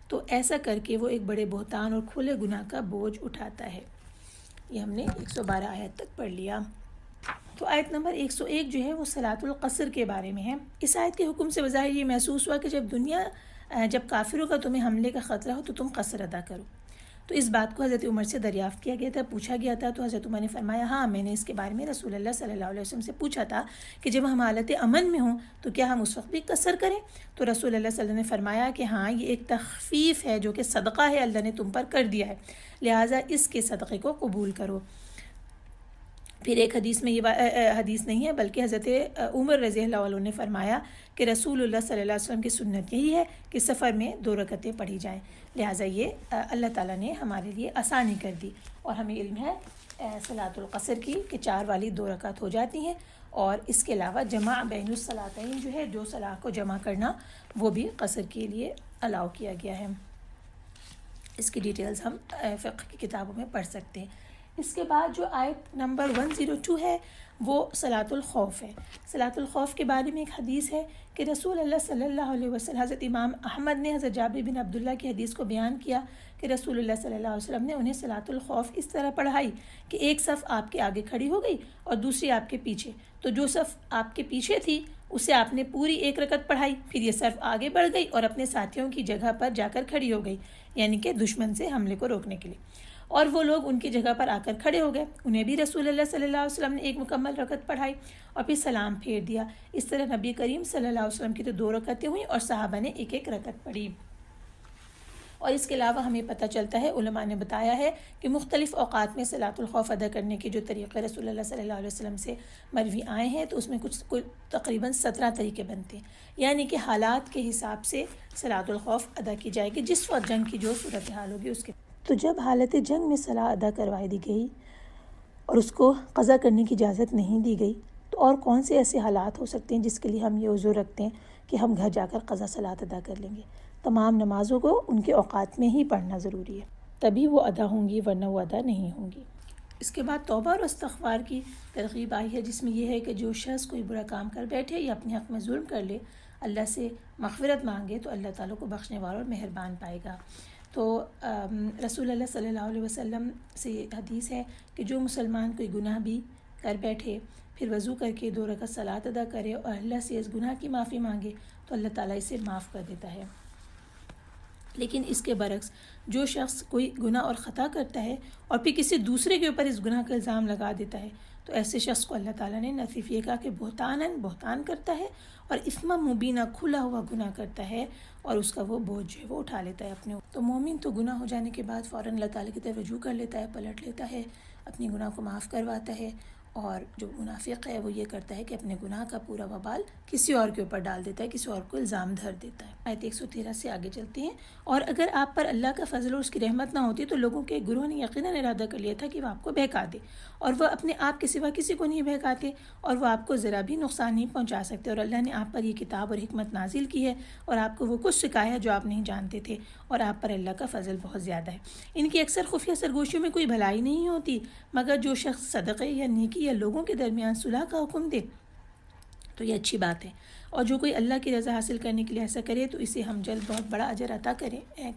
Speaker 2: تو ایسا کر کے وہ ایک بڑے بہتان اور کھلے گناہ کا بوجھ اٹھاتا ہے۔ یہ ہم نے 112 آیت تک پڑھ لیا۔ تو آیت نمبر 101 جو ہے وہ صلاۃ القصر کے بارے میں ہے۔ اس آیت کے حکم سے بظاہر یہ محسوس ہوا کہ جب کافروں کا تمہیں حملے کا خطرہ ہو تو تم قصر ادا کرو۔ تو اس بات کو حضرت عمر سے دریافت کیا گیا تھا، پوچھا گیا تھا، تو حضرت عمر نے فرمایا ہاں میں نے اس کے بارے میں رسول اللہ صلی اللہ علیہ وسلم سے پوچھا تھا کہ جب ہم حالت امن میں ہوں تو کیا ہم اس وقت بھی قصر کریں؟ تو رسول اللہ صلی اللہ علیہ وسلم نے فرمایا کہ ہاں یہ ایک تخفیف ہے جو کہ صدقہ ہے، اللہ نے تم پر کر دیا ہے، لہٰذا اس کے صدقے کو قبول کرو۔ پھر ایک حدیث میں یہ حدیث نہیں ہے بلکہ حضرت عمر رضی اللہ عنہ نے فرمایا کہ رسول اللہ صلی اللہ علیہ وسلم کی سنت یہی ہے کہ سفر میں 2 رکعتیں پڑھی جائیں، لہٰذا یہ اللہ تعالیٰ نے ہمارے لیے آسانی کر دی۔ اور ہمیں علم ہے صلاۃ القصر کی کہ 4 والی 2 رکعت ہو جاتی ہیں، اور اس کے علاوہ جمع بین الصلاتین جو ہے 2 صلاح کو جمع کرنا وہ بھی قصر کے لیے الاؤ کیا گیا ہے۔ اس کی ڈیٹیلز ہم فقہ کی کتابوں میں پڑھ سکتے ہیں۔ اس کے بعد جو آیت نمبر 102 ہے وہ صلاۃ الخوف ہے۔ صلاۃ الخوف کے بارے میں ایک حدیث ہے کہ رسول اللہ صلی اللہ علیہ وسلم، حضرت امام احمد نے حضرت جابر بن عبداللہ کی حدیث کو بیان کیا کہ رسول اللہ صلی اللہ علیہ وسلم نے انہیں صلاۃ الخوف اس طرح پڑھائی کہ ایک صف آپ کے آگے کھڑی ہو گئی اور دوسری آپ کے پیچھے، تو جو صف آپ کے پیچھے تھی اسے آپ نے پوری 1 رکعت پڑھائی، پھر یہ صف آگے بڑھ گئی اور اپنے ساتھیوں کی جگہ پر جا کر کھڑی ہو گئی، یعنی کہ دشمن سے حملے کو روکنے کے لیے، اور وہ لوگ ان کی جگہ پر آ کر کھڑے ہو گئے، انہیں بھی رسول اللہ صلی اللہ علیہ وسلم نے 1 مکمل رکعت پڑھائی اور پھر سلام پھیر دیا۔ اس طرح نبی کریم صلی اللہ علیہ وسلم کی تو 2 رکعتیں ہوئیں اور صحابہ نے 1 رکعت پڑھی۔ اور اس کے علاوہ ہمیں پتہ چلتا ہے، علماء نے بتایا ہے کہ مختلف اوقات میں صلاۃ الخوف ادا کرنے کے جو طریقے رسول اللہ صلی اللہ علیہ وسلم سے مروی آئے ہیں تو اس میں کوئی تقریباً 17 طریقے بنتے ہیں، یعنی کہ حالات کے حساب سے صلاۃ الخوف ادا کی جائے گی، جس وقت جنگ کی جو صورتحال ہوگی اس کے۔ تو جب حالت جنگ میں صلاح ادا کروائی دی گئی اور اس کو قضا کرنے کی اجازت نہیں دی گئی تو اور کون سے ایسے حالات ہو سکتے ہیں جس کے لیے ہم یہ عذر رکھتے ہیں کہ ہم گھر جا کر قضا صلاۃ ادا کر لیں گے؟ تمام نمازوں کو ان کے اوقات میں ہی پڑھنا ضروری ہے، تبھی وہ ادا ہوں گی، ورنہ وہ ادا نہیں ہوں گی۔ اس کے بعد توبہ اور استغفار کی ترغیب آئی ہے، جس میں یہ ہے کہ جو شخص کوئی برا کام کر بیٹھے یا اپنے حق میں ظلم کر لے، اللہ سے مغفرت مانگے تو اللہ تعالیٰ کو بخشنے والا اور مہربان پائے گا۔ تو رسول اللہ صلی اللہ علیہ وسلم سے حدیث ہے کہ جو مسلمان کوئی گناہ بھی کر بیٹھے پھر وضو کر کے 2 رکعت صلاۃ ادا کرے اور اللہ سے اس گناہ کی معافی مانگے تو اللہ تعالیٰ اسے معاف کر دیتا ہے۔ لیکن اس کے برعکس جو شخص کوئی گناہ اور خطا کرتا ہے اور پھر کسی دوسرے کے اوپر اس گناہ کا الزام لگا دیتا ہے تو ایسے شخص کو اللہ تعالیٰ نے نہ صرف یہ کہا کہ بہتان کرتا ہے اور اثما مبینہ کھلا ہوا گناہ کرتا ہے اور اس کا وہ بوجھ جو ہے وہ اٹھا لیتا ہے اپنے۔ تو مومن تو گناہ ہو جانے کے بعد فوراً اللہ تعالیٰ کی طرف رجوع کر لیتا ہے، پلٹ لیتا ہے، اپنی گناہ کو معاف کرواتا ہے، اور جو منافق ہے وہ یہ کرتا ہے کہ اپنے گناہ کا پورا وبال کسی اور کے اوپر ڈال دیتا ہے، کسی اور کو الزام دھر دیتا ہے۔ آیت 113 سے آگے چلتے ہیں۔ اور اگر آپ پر اللہ کا فضل اور اس کی رحمت نہ ہوتی تو لوگوں کے گروہ نے یقیناً ارادہ کر لیا تھا کہ وہ آپ کو بہکا دے، اور وہ اپنے آپ کے سوا کسی کو نہیں بہکاتے اور وہ آپ کو ذرا بھی نقصان نہیں پہنچا سکتے، اور اللہ نے آپ پر یہ کتاب اور حکمت نازل کی ہے اور آپ کو وہ کچھ سکھایا ہے جو آپ نہیں جانتے تھے، اور آپ پر اللہ کا فضل بہت زیادہ ہے۔ ان کی اکثر خفیہ سرگوشیوں میں کوئی بھلائی نہیں ہوتی مگر جو شخص صدقے یا نیکی یا لوگوں کے درمیان صلح کا حکم دے تو یہ اچھی بات ہے، اور جو کوئی اللہ کی رضا حاصل کرنے کے لیے ایسا کرے تو اسے ہم جلد بہت بڑا اجر عطا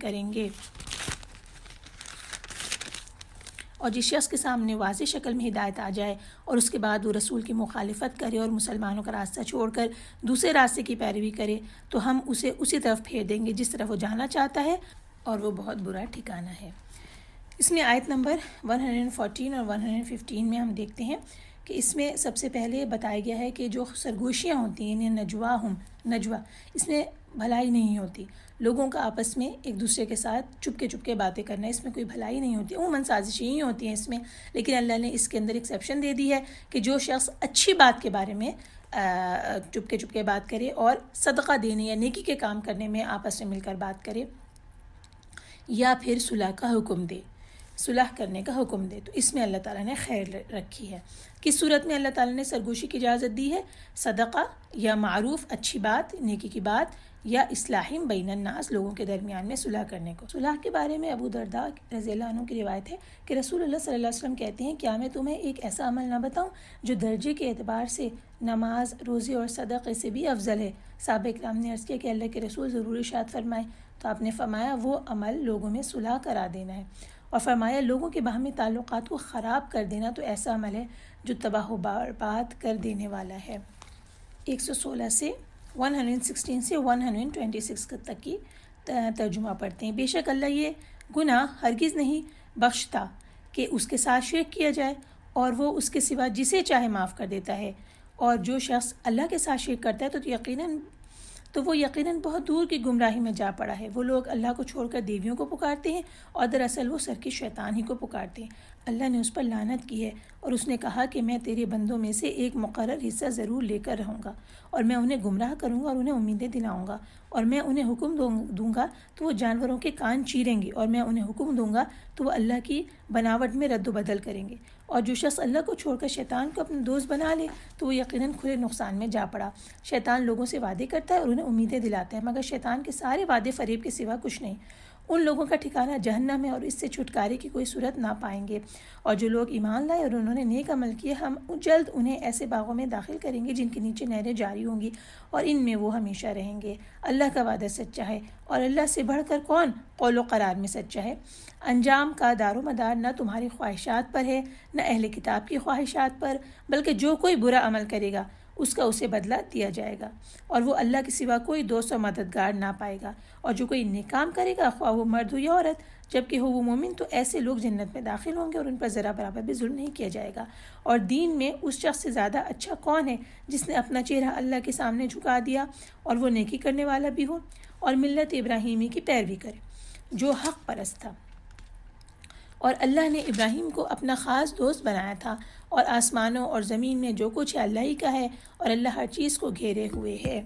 Speaker 2: کریں گے۔ اور جس شخص کے سامنے واضح شکل میں ہدایت آ جائے اور اس کے بعد وہ رسول کی مخالفت کرے اور مسلمانوں کا راستہ چھوڑ کر دوسرے راستے کی پیروی کرے تو ہم اسے اسی طرف پھیر دیں گے جس طرف وہ جانا چاہتا ہے، اور وہ بہت برا ٹھکانہ ہے۔ اس میں آیت نمبر 114 اور 115 میں ہم دیکھتے ہیں کہ اس میں سب سے پہلے بتایا گیا ہے کہ جو سرگوشیاں ہوتی ہیں یعنی نجوا، اس میں بھلائی نہیں ہوتی۔ لوگوں کا آپس میں ایک دوسرے کے ساتھ چپ کے باتیں کرنا، اس میں کوئی بھلائی نہیں ہوتی، عموماً سازشیں ہی ہوتی ہیں اس میں۔ لیکن اللہ نے اس کے اندر ایکسیپشن دے دی ہے کہ جو شخص اچھی بات کے بارے میں چپ کے بات کرے اور صدقہ دینے یا نیکی کے کام کرنے میں آپس میں مل کر بات کرے، یا پھر صلح کا حکم دے، صلح کرنے کا حکم دے، تو اس میں اللہ تعالیٰ نے خیر رکھی ہے۔ کس صورت میں اللہ تعالیٰ نے سرگوشی کی اجازت دی ہے؟ صدقہ یا معروف اچھی بات، نیکی کی بات، یا اصلاح بین الناس، لوگوں کے درمیان میں صلح کرنے کو۔ صلح کے بارے میں ابو درداء رضی اللہ عنہ کی روایت ہے کہ رسول اللہ صلی اللہ علیہ وسلم کہتے ہیں، کیا میں تمہیں ایک ایسا عمل نہ بتاؤں جو درجے کے اعتبار سے نماز، روزے اور صدقے سے بھی افضل ہے؟ صحابہ کرام نے عرض کیا کہ اللہ کے رسول ضرور ارشاد فرمائے، تو آپ نے فرمایا وہ عمل لوگوں میں صلح کرا دینا ہے، اور فرمایا لوگوں کے باہمی تعلقات کو خراب کر دینا تو ایسا عمل ہے جو تباہ و برباد کر دینے والا ہے۔ 116 سے 116 سے 126 تک کی ترجمہ پڑھتے ہیں۔ بے شک اللہ یہ گناہ ہرگز نہیں بخشتا کہ اس کے ساتھ شرک کیا جائے، اور وہ اس کے سوا جسے چاہے معاف کر دیتا ہے، اور جو شخص اللہ کے ساتھ شرک کرتا ہے تو وہ یقیناً بہت دور کی گمراہی میں جا پڑا ہے۔ وہ لوگ اللہ کو چھوڑ کر دیویوں کو پکارتے ہیں، اور دراصل وہ سرکش شیطان ہی کو پکارتے ہیں۔ اللہ نے اس پر لعنت کی ہے، اور اس نے کہا کہ میں تیرے بندوں میں سے ایک مقرر حصہ ضرور لے کر رہوں گا، اور میں انہیں گمراہ کروں گا اور انہیں امیدیں دلاؤں گا، اور میں انہیں حکم دوں گا تو وہ جانوروں کے کان چیریں گے، اور میں انہیں حکم دوں گا تو وہ اللہ کی بناوٹ میں رد و بدل کریں گے، اور جو شخص اللہ کو چھوڑ کر شیطان کو اپنا دوست بنا لے تو وہ یقیناً کھلے نقصان میں جا پڑا۔ شیطان لوگوں سے وعدے کرتا ہے اور انہیں امیدیں دلاتا ہے، مگر شیطان کے سارے وعدے فریب کے سوا کچھ نہیں۔ ان لوگوں کا ٹھکانہ جہنم ہے، اور اس سے چھٹکارے کی کوئی صورت نہ پائیں گے۔ اور جو لوگ ایمان لائے اور انہوں نے نیک عمل کیے، ہم جلد انہیں ایسے باغوں میں داخل کریں گے جن کے نیچے نہریں جاری ہوں گی، اور ان میں وہ ہمیشہ رہیں گے۔ اللہ کا وعدہ سچا ہے، اور اللہ سے بڑھ کر کون قول و قرار میں سچا ہے۔ انجام کا دار و مدار نہ تمہاری خواہشات پر ہے، نہ اہل کتاب کی خواہشات پر، بلکہ جو کوئی برا عمل کرے گا اس کا اسے بدلہ دیا جائے گا، اور وہ اللہ کے سوا کوئی دوست و مددگار نہ پائے گا۔ اور جو کوئی نیک کام کرے گا، خواہ وہ مرد ہو یا عورت، جبکہ ہو وہ مومن، تو ایسے لوگ جنت میں داخل ہوں گے، اور ان پر ذرا برابر بھی ظلم نہیں کیا جائے گا۔ اور دین میں اس شخص سے زیادہ اچھا کون ہے جس نے اپنا چہرہ اللہ کے سامنے جھکا دیا، اور وہ نیکی کرنے والا بھی ہو، اور ملت ابراہیمی کی پیروی کرے جو حق پرست تھا۔ اور اللہ نے ابراہیم کو اپنا خاص دوست بنایا تھا، اور آسمانوں اور زمین میں جو کچھ ہے اللہ ہی کا ہے، اور اللہ ہر چیز کو گھیرے ہوئے ہے۔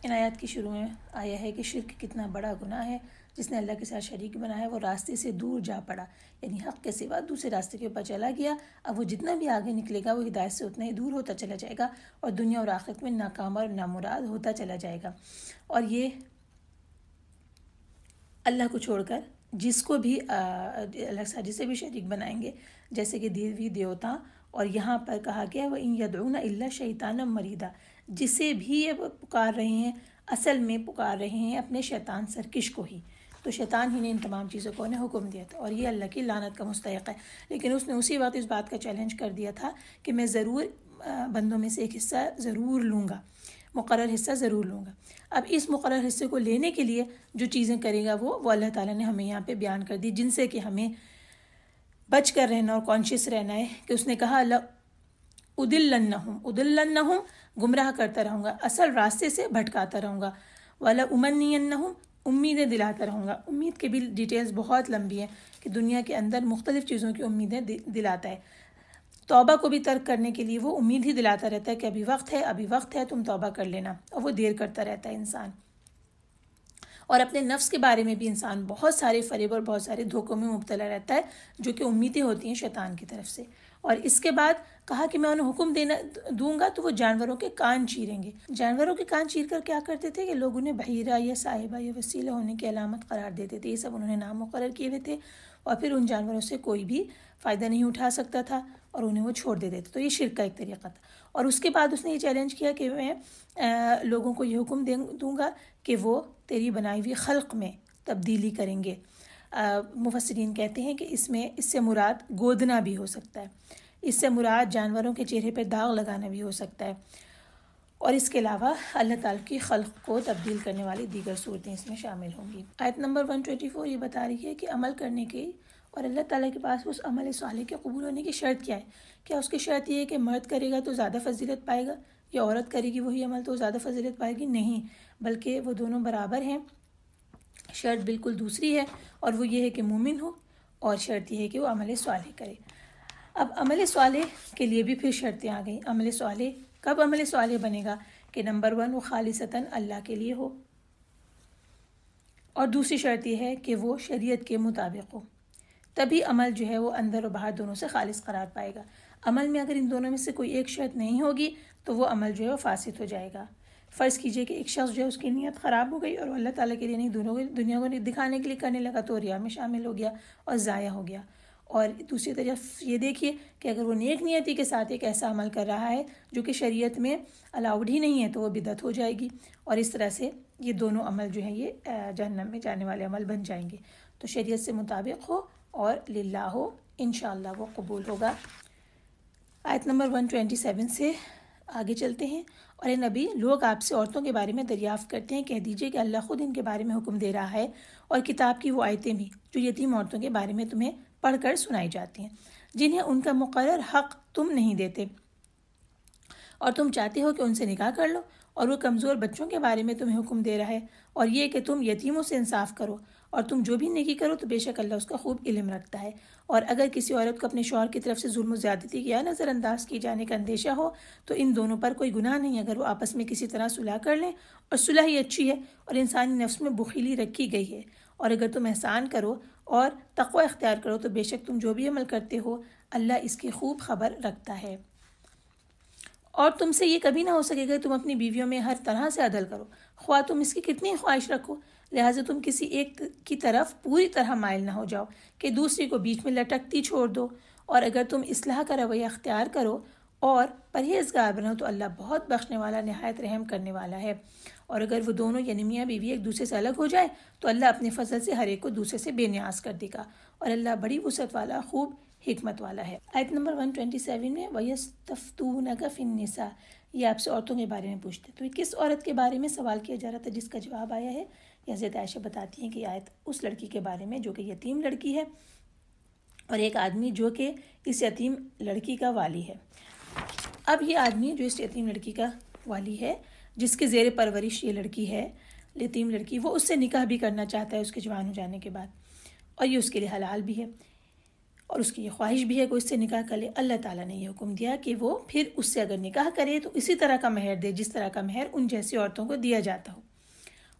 Speaker 2: ان آیات کی شروع میں آیا ہے کہ شرک کتنا بڑا گناہ ہے، جس نے اللہ کے ساتھ شریک بنایا وہ راستے سے دور جا پڑا، یعنی حق کے سوا دوسرے راستے کے اوپر چلا گیا۔ اب وہ جتنا بھی آگے نکلے گا وہ ہدایت سے اتنا ہی دور ہوتا چلا جائے گا، اور دنیا اور آخرت میں ناکام اور نامراد ہوتا چلا جائے گا۔ اور یہ اللہ کو چھوڑ کر جس کو بھی اللہ سے جسے بھی شریک بنائیں گے، جیسے کہ دیوی دیوتا، اور یہاں پر کہا گیا وَإِن يَدْعُونَ إِلَّا شَيْطَانًا مَرِيدًا، جسے بھی یہ پکار رہے ہیں اصل میں پکار رہے ہیں اپنے شیطان سرکش کو ہی، تو شیطان ہی نے ان تمام چیزوں کو انہیں حکم دیا تھا، اور یہ اللہ کی لعنت کا مستحق ہے۔ لیکن اس نے اسی وقت اس بات کا چیلنج کر دیا تھا کہ میں ضرور بندوں میں سے ایک حصہ ضرور لوں گا، مقرر حصہ ضرور لوں گا۔ اب اس مقرر حصے کو لینے کے لیے جو چیزیں کرے گا وہ اللہ تعالیٰ نے ہمیں یہاں پہ بیان کر دی، جن سے کہ ہمیں بچ کر رہنا اور کانشیس رہنا ہے، کہ اس نے کہا ادلنہم گمراہ کرتا رہوں گا، اصل راستے سے بھٹکاتا رہوں گا، وَلَأُمَنِّيَنَّهُمْ امیدیں دلاتا رہوں گا۔ امید کے بھی ڈیٹیلز بہت لمبی ہیں کہ دنیا کے اندر مختلف چیزوں کی امیدیں دلاتا ہے۔ توبہ کو بھی ترک کرنے کے لیے وہ امید ہی دلاتا رہتا ہے کہ ابھی وقت ہے تم توبہ کر لینا، اور وہ دیر کرتا رہتا ہے انسان۔ اور اپنے نفس کے بارے میں بھی انسان بہت سارے فریب اور بہت سارے دھوکوں میں مبتلا رہتا ہے، جو کہ امیدیں ہوتی ہیں شیطان کی طرف سے۔ اور اس کے بعد کہا کہ میں انہیں حکم دوں گا تو وہ جانوروں کے کان چیریں گے۔ جانوروں کے کان چیر کر کیا کرتے تھے کہ لوگ انہیں بحیرہ یا صاحبہ یا وسیلہ ہونے کی علامت قرار دیتے تھے، یہ سب انہوں نے نام مقرر کیے ہوئے تھے، اور پھر ان جانوروں سے کوئی بھی فائدہ نہیں اٹھا سکتا تھا، اور انہیں وہ چھوڑ دیتے تھے۔ تو یہ شرک کا ایک طریقہ تھا۔ اور اس کے بعد اس نے یہ چیلنج کیا کہ میں لوگوں کو یہ حکم دوں گا کہ وہ تیری بنائی ہوئی خلق میں تبدیلی کریں گے۔ مفسرین کہتے ہیں کہ اس سے مراد گودنا بھی ہو سکتا ہے، اس سے مراد جانوروں کے چہرے پر داغ لگانا بھی ہو سکتا ہے، اور اس کے علاوہ اللہ تعالیٰ کی خلق کو تبدیل کرنے والی دیگر صورتیں اس میں شامل ہوں گی۔ آیت نمبر 124 یہ بتا رہی ہے کہ عمل کرنے کی اور اللہ تعالیٰ کے پاس اس عمل صالح کے قبول ہونے کی شرط کیا ہے۔ کیا اس کی شرط یہ ہے کہ مرد کرے گا تو زیادہ فضیلت پائے گا، یا عورت کرے گی وہی عمل تو زیادہ فضیلت پائے گی؟ نہیں، بلکہ وہ دونوں برابر ہیں۔ شرط بالکل دوسری ہے، اور وہ یہ ہے کہ مومن ہو، اور شرط یہ ہے کہ وہ عمل صالح کرے۔ اب عمل صالح کے لیے بھی پھر شرطیں آ گئیں۔ عمل صالح کب عمل صالح بنے گا؟ کہ نمبر 1 وہ خالصتاً اللہ کے لیے ہو، اور دوسری شرط یہ ہے کہ وہ شریعت کے مطابق ہو، تبھی عمل جو ہے وہ اندر و باہر دونوں سے خالص قرار پائے گا۔ عمل میں اگر ان دونوں میں سے کوئی ایک شرط نہیں ہوگی تو وہ عمل جو ہے وہ فاسد ہو جائے گا۔ فرض کیجئے کہ ایک شخص جو ہے اس کی نیت خراب ہو گئی اور وہ اللہ تعالیٰ کے لیے نہیں، دنیا کو دکھانے کے لیے کرنے لگا تو ریا میں شامل ہو گیا اور ضائع ہو گیا۔ اور دوسری طرف یہ دیکھیے کہ اگر وہ نیک نیتی کے ساتھ ایک ایسا عمل کر رہا ہے جو کہ شریعت میں الاؤڈ ہی نہیں ہے تو وہ بدعت ہو جائے گی، اور اس طرح سے یہ دونوں عمل جو ہیں یہ جہنم میں جانے والے عمل بن جائیں گے۔ تو شریعت سے مطابق ہو اور للہ ہو، انشاءاللہ وہ قبول ہوگا۔ آیت نمبر 127 سے آگے چلتے ہیں۔ اور اے نبی، لوگ آپ سے عورتوں کے بارے میں دریافت کرتے ہیں، کہہ دیجئے کہ اللہ خود ان کے بارے میں حکم دے رہا ہے، اور کتاب کی وہ آیتیں بھی جو یتیم عورتوں کے بارے میں تمہیں پڑھ کر سنائی جاتی ہیں، جنہیں ان کا مقرر حق تم نہیں دیتے، اور تم چاہتے ہو کہ ان سے نکاح کر لو، اور وہ کمزور بچوں کے بارے میں تمہیں حکم دے رہا ہے، اور یہ کہ تم یتیموں سے انصاف کرو، اور تم جو بھی نیکی کرو تو بے شک اللہ اس کا خوب علم رکھتا ہے۔ اور اگر کسی عورت کو اپنے شوہر کی طرف سے ظلم و زیادتی یا نظر انداز کی جانے کا اندیشہ ہو تو ان دونوں پر کوئی گناہ نہیں اگر وہ آپس میں کسی طرح صلح کر لیں، اور صلح ہی اچھی ہے، اور انسانی نفس میں بخیلی رکھی گئی ہے۔ اور اگر تم احسان کرو اور تقوی اختیار کرو تو بے شک تم جو بھی عمل کرتے ہو اللہ اس کی خوب خبر رکھتا ہے۔ اور تم سے یہ کبھی نہ ہو سکے گا تم اپنی بیویوں میں ہر طرح سے عدل کرو، خواہ تم اس کی کتنی خواہش رکھو، لہٰذا تم کسی ایک کی طرف پوری طرح مائل نہ ہو جاؤ کہ دوسری کو بیچ میں لٹکتی چھوڑ دو۔ اور اگر تم اصلاح کا رویہ اختیار کرو اور پرہیزگار بنو تو اللہ بہت بخشنے والا، نہایت رحم کرنے والا ہے۔ اور اگر وہ دونوں یعنی میاں بیوی ایک دوسرے سے الگ ہو جائے تو اللہ اپنے فضل سے ہر ایک کو دوسرے سے بے نیاز کر دے گا، اور اللہ بڑی وسعت والا، خوب حکمت والا ہے۔ آیت نمبر 127 میں وَيَسْتَفْتُونَكَ فِي النِّسَاءِ، یہ آپ سے عورتوں کے بارے میں پوچھتے ہیں۔ تو یہ کس عورت کے بارے میں سوال کیا جا رہا تھا جس کا جواب آیا ہے؟ حضرت عائشہ بتاتی ہیں کہ یہ آیت اس لڑکی کے بارے میں جو کہ یتیم لڑکی ہے، اور ایک آدمی جو کہ اس یتیم لڑکی کا والی ہے۔ اب یہ آدمی جو اس یتیم لڑکی کا والی ہے، جس کے زیر پرورش یہ لڑکی ہے، یتیم لڑکی، وہ اس سے نکاح بھی کرنا چاہتا ہے اس کے جوان ہو جانے کے بعد، اور یہ اس کے لیے حلال بھی ہے، اور اس کی یہ خواہش بھی ہے کہ اس سے نکاح کر لے۔ اللہ تعالیٰ نے یہ حکم دیا کہ وہ پھر اس سے اگر نکاح کرے تو اسی طرح کا مہر دے جس طرح کا مہر ان جیسی عورتوں کو دیا جاتا ہو،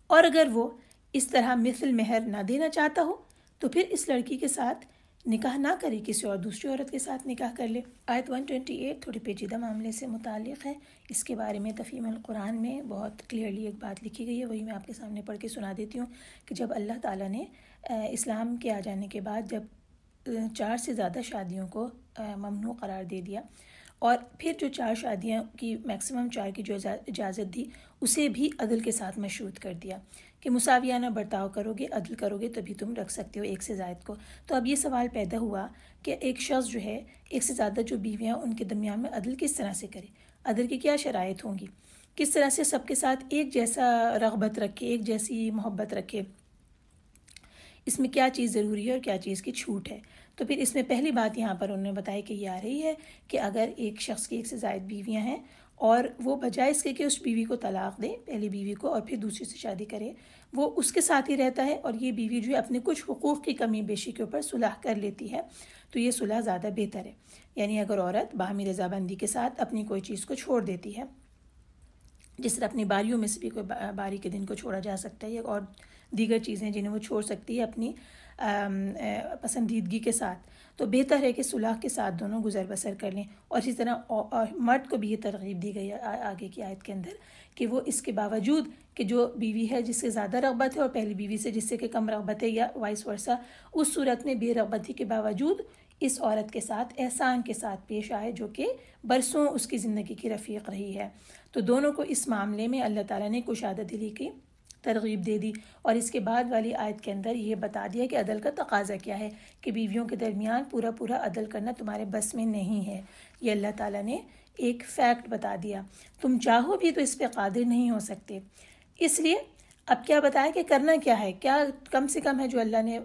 Speaker 2: اور اگر وہ اس طرح مثل مہر نہ دینا چاہتا ہو تو پھر اس لڑکی کے ساتھ نکاح نہ کرے، کسی اور دوسری عورت کے ساتھ نکاح کر لے۔ آیت 128 تھوڑی پیچیدہ معاملے سے متعلق ہے، اس کے بارے میں تفہیم القرآن میں بہت کلیئرلی ایک بات لکھی گئی ہے، وہی میں آپ کے سامنے پڑھ کے سنا دیتی ہوں کہ جب اللہ تعالیٰ نے اسلام کے آ جانے کے بعد جب 4 سے زیادہ شادیوں کو ممنوع قرار دے دیا، اور پھر جو 4 شادیاں کی میکسیمم 4 کی جو اجازت دی اسے بھی عدل کے ساتھ مشروط کر دیا کہ مساویانہ برتاؤ کرو گے، عدل کرو گے تبھی تم رکھ سکتے ہو ایک سے زائد کو۔ تو اب یہ سوال پیدا ہوا کہ ایک شخص جو ہے ایک سے زیادہ جو بیویاں ان کے درمیان میں عدل کس طرح سے کرے، عدل کی کیا شرائط ہوں گی، کس طرح سے سب کے ساتھ ایک جیسا رغبت رکھے، ایک جیسی محبت رکھے، اس میں کیا چیز ضروری ہے اور کیا چیز کی چھوٹ ہے۔ تو پھر اس میں پہلی بات یہاں پر انہوں نے بتایا کہ یہ آ رہی ہے کہ اگر ایک شخص کی ایک سے زائد بیویاں ہیں اور وہ بجائے اس کے کہ اس بیوی کو طلاق دے، پہلی بیوی کو، اور پھر دوسری سے شادی کرے، وہ اس کے ساتھ ہی رہتا ہے، اور یہ بیوی جو ہے اپنے کچھ حقوق کی کمی بیشی کے اوپر صلح کر لیتی ہے، تو یہ صلح زیادہ بہتر ہے۔ یعنی اگر عورت باہمی رضامندی کے ساتھ اپنی کوئی چیز کو چھوڑ دیتی ہے، جس طرح اپنی باریوں میں سے بھی کوئی باری کے دن کو چھوڑا جا سکتا ہے، اور دیگر چیزیں جنہیں وہ چھوڑ سکتی ہے اپنی پسندیدگی کے ساتھ، تو بہتر ہے کہ صلح کے ساتھ دونوں گزر بسر کر لیں۔ اور اسی طرح مرد کو بھی یہ ترغیب دی گئی ہے آگے کی آیت کے اندر کہ وہ اس کے باوجود کہ جو بیوی ہے جس سے زیادہ رغبت ہے اور پہلی بیوی سے جس سے کہ کم رغبت ہے یا وائس ورثہ، اس صورت میں بے رغبتی کے باوجود اس عورت کے ساتھ احسان کے ساتھ پیش آئے جو کہ برسوں اس کی زندگی کی رفیق رہی ہے۔ تو دونوں کو اس معاملے میں اللہ تعالیٰ نے کشادہ دلی کی ترغیب دے دی، اور اس کے بعد والی آیت کے اندر یہ بتا دیا کہ عدل کا تقاضا کیا ہے، کہ بیویوں کے درمیان پورا عدل کرنا تمہارے بس میں نہیں ہے۔ یہ اللہ تعالیٰ نے ایک فیکٹ بتا دیا. تم چاہو بھی تو اس پہ قادر نہیں ہو سکتے. اس لیے اب کیا بتایا کہ کرنا کیا ہے. کیا کم سے کم ہے جو اللہ نے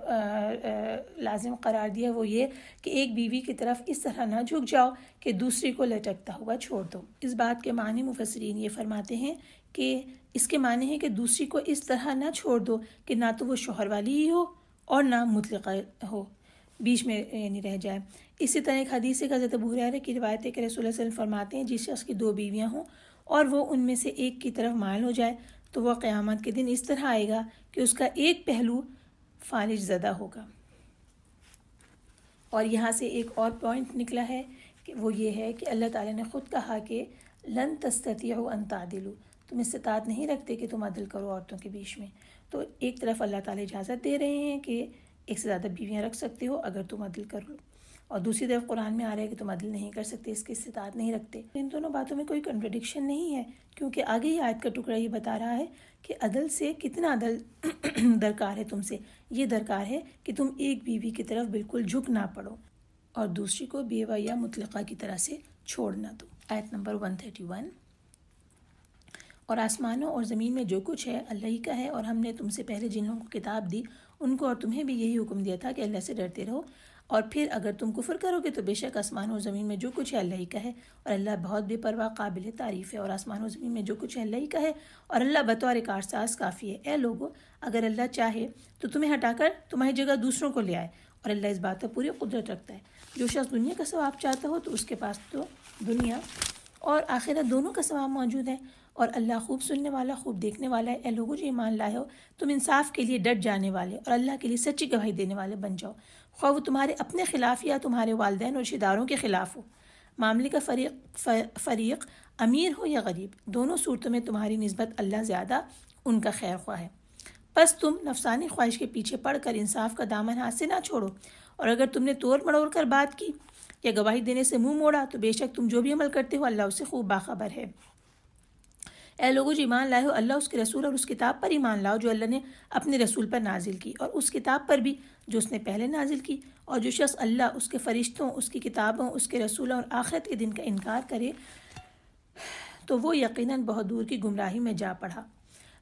Speaker 2: لازم قرار دیا وہ یہ کہ ایک بیوی کی طرف اس طرح نہ جھک جاؤ کہ دوسری کو لٹکتا ہوا چھوڑ دو. اس بات کے معنی مفسرین یہ فرماتے ہیں کہ اس کے معنی ہے کہ دوسری کو اس طرح نہ چھوڑ دو کہ نہ تو وہ شوہر والی ہی ہو اور نہ مطلقہ ہو، بیچ میں یعنی رہ جائے. اسی طرح ایک حدیث ہے کہ حضرت ابو ہریرہ کی روایت ہے کہ رسول اللہ صلی اللہ علیہ وسلم فرماتے ہیں جس شخص کی 2 بیویاں ہوں اور وہ ان میں سے ایک کی طرف مائل ہو جائے تو وہ قیامت کے دن اس طرح آئے گا کہ اس کا ایک پہلو فالج زدہ ہوگا. اور یہاں سے ایک اور پوائنٹ نکلا ہے کہ وہ یہ ہے کہ اللہ تعالیٰ نے خود کہا کہ لن تستطیعوا ان تعدلوا، تم استطاعت نہیں رکھتے کہ تم عدل کرو عورتوں کے بیچ میں. تو ایک طرف اللہ تعالیٰ اجازت دے رہے ہیں کہ ایک سے زیادہ بیویاں رکھ سکتے ہو اگر تم عدل کر لو، اور دوسری طرف قرآن میں آ رہا ہے کہ تم عدل نہیں کر سکتے، اس کی استطاعت نہیں رکھتے. ان دونوں باتوں میں کوئی کنٹرڈکشن نہیں ہے، کیونکہ آگے ہی آیت کا ٹکڑا یہ بتا رہا ہے کہ عدل سے کتنا عدل درکار ہے تم سے. یہ درکار ہے کہ تم ایک بیوی کی طرف بالکل جھک نہ پڑو اور دوسری کو بیوہ یا مطلقہ کی طرح سے چھوڑ نہ دو. آیت نمبر 131. اور آسمانوں اور زمین میں جو کچھ ہے اللہ ہی کا ہے، اور ہم نے تم سے پہلے جن لوگوں کو کتاب دی ان کو اور تمہیں بھی یہی حکم دیا تھا کہ اللہ سے ڈرتے رہو، اور پھر اگر تم کفر کرو گے تو بے شک آسمانوں اور زمین میں جو کچھ ہے اللہ ہی کا ہے، اور اللہ بہت بے پرواہ قابل تعریف ہے. اور آسمانوں اور زمین میں جو کچھ ہے اللہ ہی کا ہے اور اللہ بطور کارساز کافی ہے. اے لوگو، اگر اللہ چاہے تو تمہیں ہٹا کر تمہاری جگہ دوسروں کو لے آئے، اور اللہ اس بات پر پوری قدرت رکھتا ہے. جو شخص دنیا کا ثواب چاہتا ہو تو اس کے پاس تو دنیا اور آخرت دونوں کا ثواب موجود ہے، اور اللہ خوب سننے والا خوب دیکھنے والا ہے. اے لوگو جو ایمان لائے ہو، تم انصاف کے لیے ڈٹ جانے والے اور اللہ کے لیے سچی گواہی دینے والے بن جاؤ، خواہ وہ تمہارے اپنے خلاف یا تمہارے والدین اور رشتہ داروں کے خلاف ہو. معاملے کا فریق امیر ہو یا غریب، دونوں صورتوں میں تمہاری نسبت اللہ زیادہ ان کا خیر خواہ ہے. بس تم نفسانی خواہش کے پیچھے پڑ کر انصاف کا دامن ہاتھ سے نہ چھوڑو، اور اگر تم نے توڑ مڑوڑ کر بات کی یا گواہی دینے سے منہ موڑا تو بے شک تم جو بھی عمل کرتے ہو اللہ اس سے خوب باخبر ہے. اے لوگو جو ایمان لائے ہو، اللہ اس کے رسول اور اس کتاب پر ایمان لاؤ جو اللہ نے اپنے رسول پر نازل کی، اور اس کتاب پر بھی جو اس نے پہلے نازل کی. اور جو شخص اللہ، اس کے فرشتوں، اس کی کتابوں، اس کے رسولوں اور آخرت کے دن کا انکار کرے تو وہ یقیناً بہت دور کی گمراہی میں جا پڑا.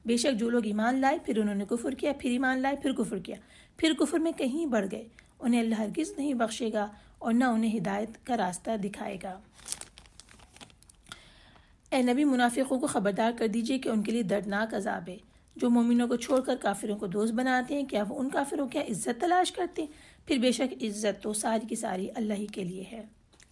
Speaker 2: بے شک جو لوگ ایمان لائے پھر انہوں نے کفر کیا، پھر ایمان لائے پھر کفر کیا، پھر کفر میں کہیں بڑھ گئے، انہیں اللہ ہرگز نہیں بخشے گا اور نہ انہیں ہدایت کا راستہ دکھائے گا. اے نبی، منافقوں کو خبردار کر دیجئے کہ ان کے لیے دردناک عذاب ہے جو مومنوں کو چھوڑ کر کافروں کو دوست بناتے ہیں. کیا وہ ان کافروں کی عزت تلاش کرتے ہیں؟ پھر بے شک عزت تو ساری کی ساری اللہ ہی کے لیے ہے.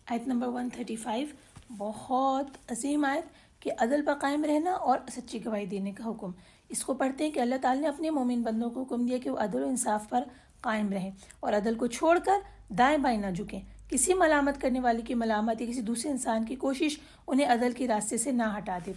Speaker 2: آیت نمبر 135 بہت عظیم آیت کہ عدل پر قائم رہنا اور سچی گواہی دینے کا حکم. اس کو پڑھتے ہیں کہ اللہ تعالیٰ نے اپنے مومن بندوں کو حکم دیا کہ وہ عدل و انصاف پر قائم رہیں اور عدل کو چھوڑ کر دائیں بائیں نہ جھکیں. کسی ملامت کرنے والے کی ملامت یا کسی دوسرے انسان کی کوشش انہیں عدل کے راستے سے نہ ہٹا دے.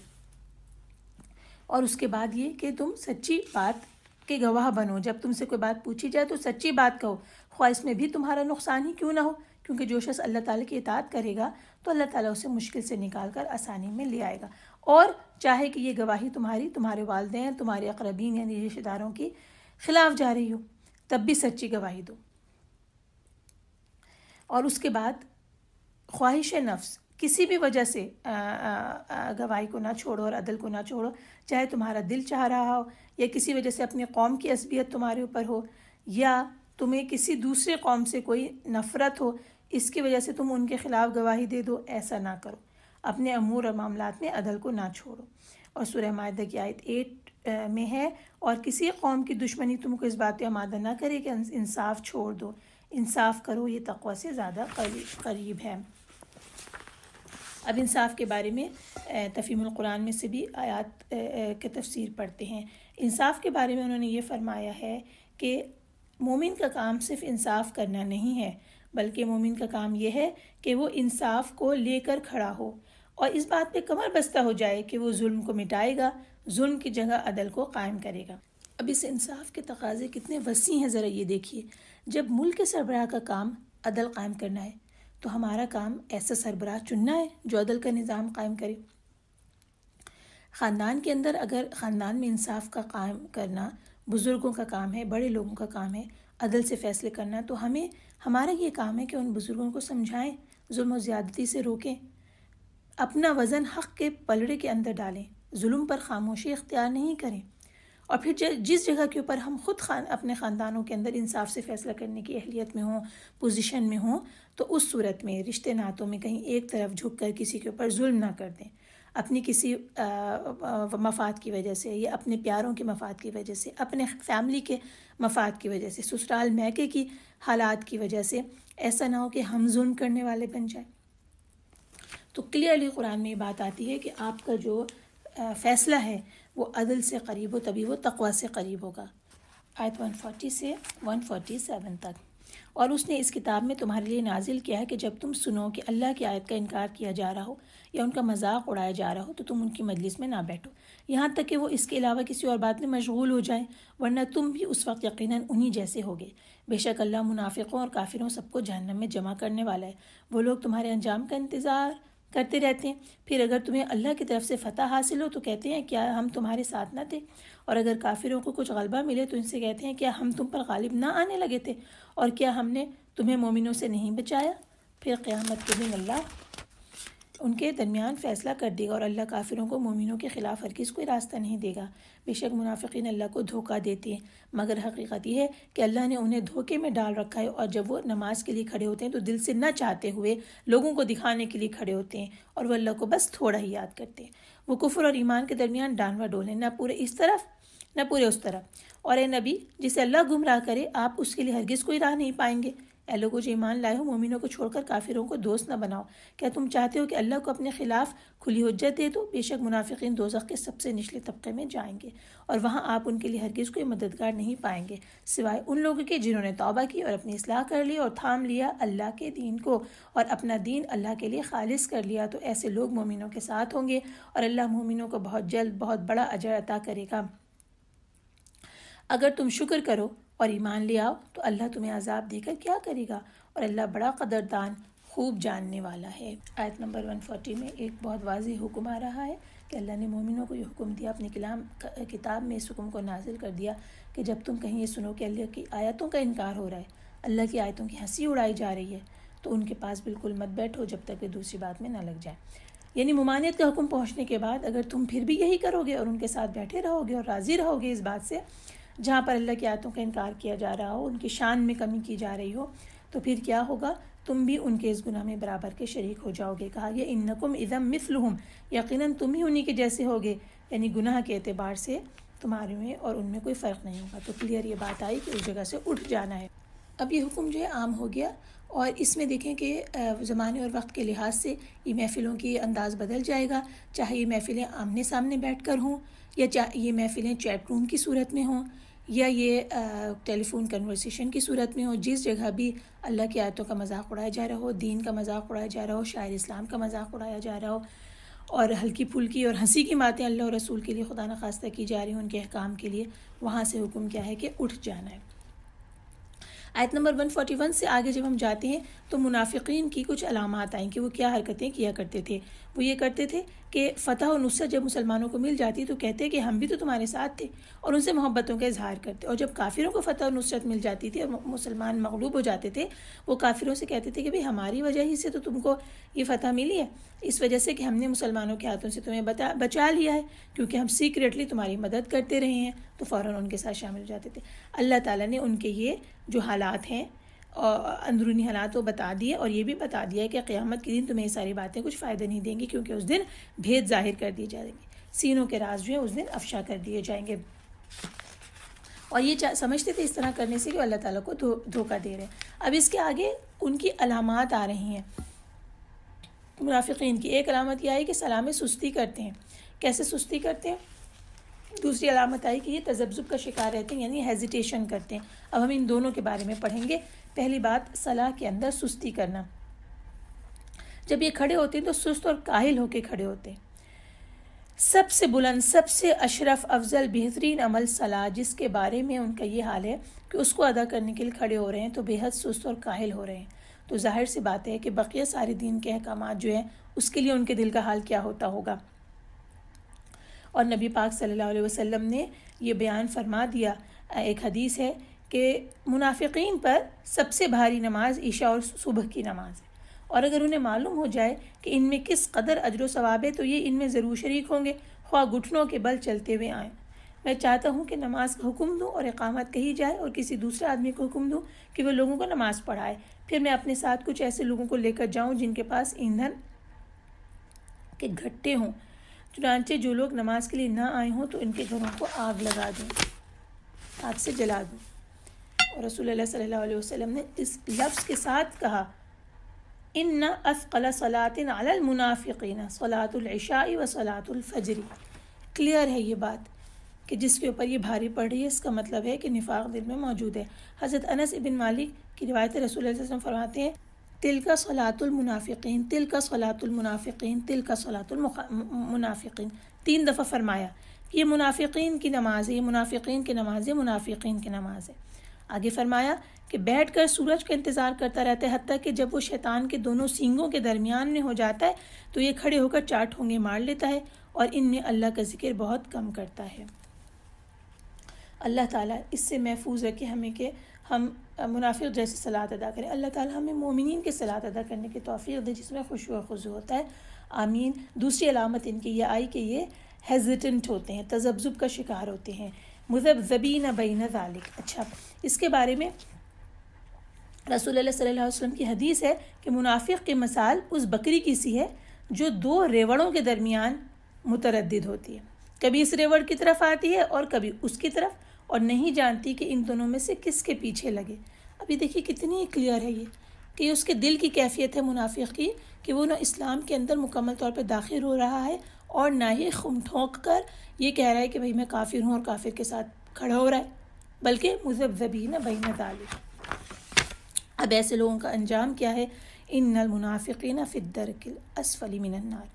Speaker 2: اور اس کے بعد یہ کہ تم سچی بات کے گواہ بنو. جب تم سے کوئی بات پوچھی جائے تو سچی بات کہو، خواہ اس میں بھی تمہارا نقصان ہی کیوں نہ ہو، کیونکہ جو شخص اللہ تعالیٰ کی اطاعت کرے گا تو اللہ تعالیٰ اسے مشکل سے نکال کر آسانی میں لے آئے گا. اور چاہے کہ یہ گواہی تمہارے والدین، تمہارے اقربین یعنی رشتہ داروں کی خلاف جا رہی ہو، تب بھی سچی گواہی دو. اور اس کے بعد خواہش نفس کسی بھی وجہ سے گواہی کو نہ چھوڑو اور عدل کو نہ چھوڑو، چاہے تمہارا دل چاہ رہا ہو یا کسی وجہ سے اپنی قوم کی عصبیت تمہارے اوپر ہو یا تمہیں کسی دوسرے قوم سے کوئی نفرت ہو، اس کی وجہ سے تم ان کے خلاف گواہی دے دو. ایسا نہ کرو، اپنے امور اور معاملات میں عدل کو نہ چھوڑو. اور سورہ مائدہ کی آیت 8 میں ہے، اور کسی قوم کی دشمنی تم کو اس بات پہ آمادہ نہ کرے کہ انصاف چھوڑ دو، انصاف کرو، یہ تقوی سے زیادہ قریب ہے. اب انصاف کے بارے میں تفہیم القرآن میں سے بھی آیات کے تفسیر پڑھتے ہیں. انصاف کے بارے میں انہوں نے یہ فرمایا ہے کہ مومن کا کام صرف انصاف کرنا نہیں ہے، بلکہ مومن کا کام یہ ہے کہ وہ انصاف کو لے کر کھڑا ہو اور اس بات پہ کمر بستہ ہو جائے کہ وہ ظلم کو مٹائے گا، ظلم کی جگہ عدل کو قائم کرے گا. اب اس انصاف کے تقاضے کتنے وسیع ہیں ذرا یہ دیکھیے. جب ملک کے سربراہ کا کام عدل قائم کرنا ہے تو ہمارا کام ایسا سربراہ چننا ہے جو عدل کا نظام قائم کرے. خاندان کے اندر اگر خاندان میں انصاف کا قائم کرنا بزرگوں کا کام ہے، بڑے لوگوں کا کام ہے عدل سے فیصلے کرنا، تو ہمارا یہ کام ہے کہ ان بزرگوں کو سمجھائیں، ظلم و زیادتی سے روکیں. اپنا وزن حق کے پلڑے کے اندر ڈالیں، ظلم پر خاموشی اختیار نہیں کریں، اور پھر جس جگہ کے اوپر ہم خود اپنے خاندانوں کے اندر انصاف سے فیصلہ کرنے کی اہلیت میں ہوں، پوزیشن میں ہوں، تو اس صورت میں رشتے ناتوں میں کہیں ایک طرف جھک کر کسی کے اوپر ظلم نہ کر دیں، اپنی کسی مفاد کی وجہ سے یا اپنے پیاروں کے مفاد کی وجہ سے، اپنے فیملی کے مفاد کی وجہ سے، سسرال میکے کی حالات کی وجہ سے ایسا نہ ہو کہ ہم ظلم کرنے والے بن جائیں۔ تو کلیئرلی قرآن میں یہ بات آتی ہے کہ آپ کا جو فیصلہ ہے وہ عدل سے قریب ہو، تبھی وہ تقوی سے قریب ہوگا۔ آیت 140 سے 147 تک۔ اور اس نے اس کتاب میں تمہارے لیے نازل کیا ہے کہ جب تم سنو کہ اللہ کی آیت کا انکار کیا جا رہا ہو یا ان کا مذاق اڑایا جا رہا ہو تو تم ان کی مجلس میں نہ بیٹھو، یہاں تک کہ وہ اس کے علاوہ کسی اور بات میں مشغول ہو جائیں، ورنہ تم بھی اس وقت یقیناً انہی جیسے ہوگے۔ بے شک اللہ منافقوں اور کافروں سب کو جہنم میں جمع کرنے والا ہے۔ وہ لوگ تمہارے انجام کا انتظار کرتے رہتے ہیں، پھر اگر تمہیں اللہ کی طرف سے فتح حاصل ہو تو کہتے ہیں کیا ہم تمہارے ساتھ نہ تھے، اور اگر کافروں کو کچھ غلبہ ملے تو ان سے کہتے ہیں کیا ہم تم پر غالب نہ آنے لگے تھے، اور کیا ہم نے تمہیں مومنوں سے نہیں بچایا۔ پھر قیامت کے دن اللہ ان کے درمیان فیصلہ کر دے گا، اور اللہ کافروں کو مومنوں کے خلاف ہرگز کوئی راستہ نہیں دے گا۔ بے شک منافقین اللہ کو دھوکہ دیتے ہیں، مگر حقیقت یہ ہے کہ اللہ نے انہیں دھوکے میں ڈال رکھا ہے، اور جب وہ نماز کے لیے کھڑے ہوتے ہیں تو دل سے نہ چاہتے ہوئے لوگوں کو دکھانے کے لیے کھڑے ہوتے ہیں، اور وہ اللہ کو بس تھوڑا ہی یاد کرتے ہیں۔ وہ کفر اور ایمان کے درمیان ڈانوا ڈولیں، نہ پورے اس طرف نہ پورے اس طرف۔ اور اے نبی، جسے اللہ گمراہ کرے آپ اس کے لیے ہرگز کوئی راہ نہیں پائیں گے۔ اے لوگوں جو ایمان لائے ہو، مومنوں کو چھوڑ کر کافروں کو دوست نہ بناؤ۔ کیا تم چاہتے ہو کہ اللہ کو اپنے خلاف کھلی حجت دے دو؟ بے شک منافقین دوزخ کے سب سے نچلے طبقے میں جائیں گے، اور وہاں آپ ان کے لیے ہرگز کوئی مددگار نہیں پائیں گے سوائے ان لوگوں کے جنہوں نے توبہ کی اور اپنی اصلاح کر لی اور تھام لیا اللہ کے دین کو، اور اپنا دین اللہ کے لیے خالص کر لیا، تو ایسے لوگ مومنوں کے ساتھ ہوں گے، اور اللہ مومنوں کو بہت جلد بہت بڑا اجر عطا کرے گا۔ اگر تم شکر کرو اور ایمان لے آؤ تو اللہ تمہیں عذاب دے کر کیا کرے گا، اور اللہ بڑا قدردان خوب جاننے والا ہے۔ آیت نمبر 140 میں ایک بہت واضح حکم آ رہا ہے کہ اللہ نے مومنوں کو یہ حکم دیا، اپنی کتاب میں اس حکم کو نازل کر دیا کہ جب تم کہیں یہ سنو کہ اللہ کی آیتوں کا انکار ہو رہا ہے، اللہ کی آیتوں کی ہنسی اڑائی جا رہی ہے، تو ان کے پاس بالکل مت بیٹھو جب تک کہ دوسری بات میں نہ لگ جائے۔ یعنی ممانعت کا حکم پہنچنے کے بعد اگر تم پھر بھی یہی کرو گے اور ان کے ساتھ بیٹھے رہو گے اور راضی رہو گے اس بات سے جہاں پر اللہ کی آیتوں کا انکار کیا جا رہا ہو، ان کی شان میں کمی کی جا رہی ہو، تو پھر کیا ہوگا؟ تم بھی ان کے اس گناہ میں برابر کے شریک ہو جاؤ گے۔ کہا یہ انکم اذا مثلہم، یقیناً تم ہی انہی کے جیسے ہوگے، یعنی گناہ کے اعتبار سے تمہارے میں اور ان میں کوئی فرق نہیں ہوگا۔ تو کلیئر یہ بات آئی کہ اس جگہ سے اٹھ جانا ہے۔ اب یہ حکم جو ہے عام ہو گیا، اور اس میں دیکھیں کہ زمانے اور وقت کے لحاظ سے یہ محفلوں کی انداز بدل جائے گا، چاہے یہ محفلیں آمنے سامنے بیٹھ کر ہوں، یا چاہے یہ محفلیں چیٹ روم کی صورت میں ہوں، یا یہ ٹیلی فون کنورسیشن کی صورت میں ہو۔ جس جگہ بھی اللہ کی آیتوں کا مذاق اڑایا جا رہا ہو، دین کا مذاق اڑایا جا رہا ہو، شاعر اسلام کا مذاق اڑایا جا رہا ہو، اور ہلکی پھلکی اور ہنسی کی باتیں اللہ اور رسول کے لیے خدا نخواستہ کی جا رہی ہوں ان کے احکام کے لیے، وہاں سے حکم کیا ہے کہ اٹھ جانا ہے۔ آیت نمبر 141 سے آگے جب ہم جاتے ہیں تو منافقین کی کچھ علامات آئیں کہ وہ کیا حرکتیں کیا کرتے تھے۔ وہ یہ کرتے تھے کہ فتح و نصرت جب مسلمانوں کو مل جاتی تو کہتے کہ ہم بھی تو تمہارے ساتھ تھے، اور ان سے محبتوں کا اظہار کرتے، اور جب کافروں کو فتح و نصرت مل جاتی تھی اور مسلمان مغلوب ہو جاتے تھے، وہ کافروں سے کہتے تھے کہ بھئی ہماری وجہ ہی سے تو تم کو یہ فتح ملی ہے، اس وجہ سے کہ ہم نے مسلمانوں کے ہاتھوں سے تمہیں بچا لیا ہے، کیونکہ ہم سیکریٹلی تمہاری مدد کرتے رہے ہیں، تو فوراً ان کے ساتھ شامل ہو جاتے تھے۔ اللہ تعالیٰ نے ان کے یہ جو حالات ہیں اندرونی حالات وہ بتا دیے، اور یہ بھی بتا دیا ہے کہ قیامت کے دن تمہیں یہ ساری باتیں کچھ فائدہ نہیں دیں گی، کیونکہ اس دن بھید ظاہر کر دیے جائیں گے، سینوں کے راز جو ہے اس دن افشا کر دیے جائیں گے۔ اور یہ سمجھتے تھے اس طرح کرنے سے کہ اللہ تعالیٰ کو دھوکہ دے رہے ہیں۔ اب اس کے آگے ان کی علامات آ رہی ہیں منافقین کی۔ ایک علامت یہ آئی کہ سلام سستی کرتے ہیں۔ کیسے سستی کرتے ہیں؟ دوسری علامت آئی کہ یہ تذبذب کا شکار رہتے ہیں، یعنی ہیزیٹیشن کرتے ہیں۔ اب ہم ان دونوں کے بارے میں پڑھیں گے۔ پہلی بات، صلاح کے اندر سستی کرنا۔ جب یہ کھڑے ہوتے ہیں تو سست اور کاہل ہو کے کھڑے ہوتے ہیں۔ سب سے بلند، سب سے اشرف، افضل، بہترین عمل صلاح، جس کے بارے میں ان کا یہ حال ہے کہ اس کو ادا کرنے کے لیے کھڑے ہو رہے ہیں تو بے حد سست اور کاہل ہو رہے ہیں، تو ظاہر سی بات ہے کہ بقیہ سارے دین کے احکامات جو ہیں اس کے لیے ان کے دل کا حال کیا ہوتا ہوگا۔ اور نبی پاک صلی اللہ علیہ وسلم نے یہ بیان فرما دیا، ایک حدیث ہے کہ منافقین پر سب سے بھاری نماز عشاء اور صبح کی نماز ہے، اور اگر انہیں معلوم ہو جائے کہ ان میں کس قدر اجر و ثواب ہے تو یہ ان میں ضرور شریک ہوں گے، خواہ گھٹنوں کے بل چلتے ہوئے آئیں۔ میں چاہتا ہوں کہ نماز کا حکم دوں اور اقامت کہی جائے، اور کسی دوسرے آدمی کو حکم دوں کہ وہ لوگوں کو نماز پڑھائے، پھر میں اپنے ساتھ کچھ ایسے لوگوں کو لے کر جاؤں جن کے پاس ایندھن کے گھٹے ہوں، چنانچہ جو لوگ نماز کے لیے نہ آئے ہوں تو ان کے گھروں کو آگ لگا دوں، آگ سے جلا دوں۔ اور رسول اللہ صلی اللہ علیہ وسلم نے اس لفظ کے ساتھ کہا، ان اثقل صلاۃ علی المنافقین صلاۃ العشاء و صلاۃ الفجر۔ کلیئر ہے یہ بات کہ جس کے اوپر یہ بھاری پڑ رہی ہے، اس کا مطلب ہے کہ نفاق دل میں موجود ہے۔ حضرت انس ابن مالک کی روایت رسول اللہ صلی اللہ علیہ وسلم فرماتے ہیں، تلک صلاۃ المنافقین، تلک صلاۃ المنافقین، تلک صلاۃ المنافقین، 3 دفعہ فرمایا کہ یہ منافقین کی نماز ہے، یہ منافقین کی نماز ہے، منافقین کی نماز ہے۔ آگے فرمایا کہ بیٹھ کر سورج کا انتظار کرتا رہتا ہے، حتیٰ کہ جب وہ شیطان کے دونوں سینگوں کے درمیان میں ہو جاتا ہے تو یہ کھڑے ہو کر 4 ٹھونگے مار لیتا ہے اور ان میں اللہ کا ذکر بہت کم کرتا ہے۔ اللہ تعالیٰ اس سے محفوظ رکھے ہمیں کہ ہم منافق جیسے صلاۃ ادا کریں۔ اللہ تعالیٰ ہمیں مومنین کے صلاۃ ادا کرنے کی توفیق دے جس میں خشوع و خضوع ہوتا ہے، آمین۔ دوسری علامت ان کی یہ آئی کہ یہ ہیزیٹنٹ ہوتے ہیں، تذبذب کا شکار ہوتے ہیں، مذبذبین بین ذالک۔ اچھا، اس کے بارے میں رسول اللہ صلی اللہ علیہ وسلم کی حدیث ہے کہ منافق کی مثال اس بکری کی سی ہے جو 2 ریوڑوں کے درمیان متردد ہوتی ہے، کبھی اس ریوڑ کی طرف آتی ہے اور کبھی اس کی طرف، اور نہیں جانتی کہ ان دونوں میں سے کس کے پیچھے لگے۔ ابھی دیکھیے کتنی کلیئر ہے یہ کہ اس کے دل کی کیفیت ہے منافق کی کہ وہ نہ اسلام کے اندر مکمل طور پہ داخل ہو رہا ہے اور نہ ہی خم ٹھونک کر یہ کہہ رہا ہے کہ بھئی میں کافر ہوں اور کافر کے ساتھ کھڑا ہو رہا ہے، بلکہ مذبذبین بین ذالک۔ اب ایسے لوگوں کا انجام کیا ہے؟ ان المنافقین فی الدرک الاسفل من النار۔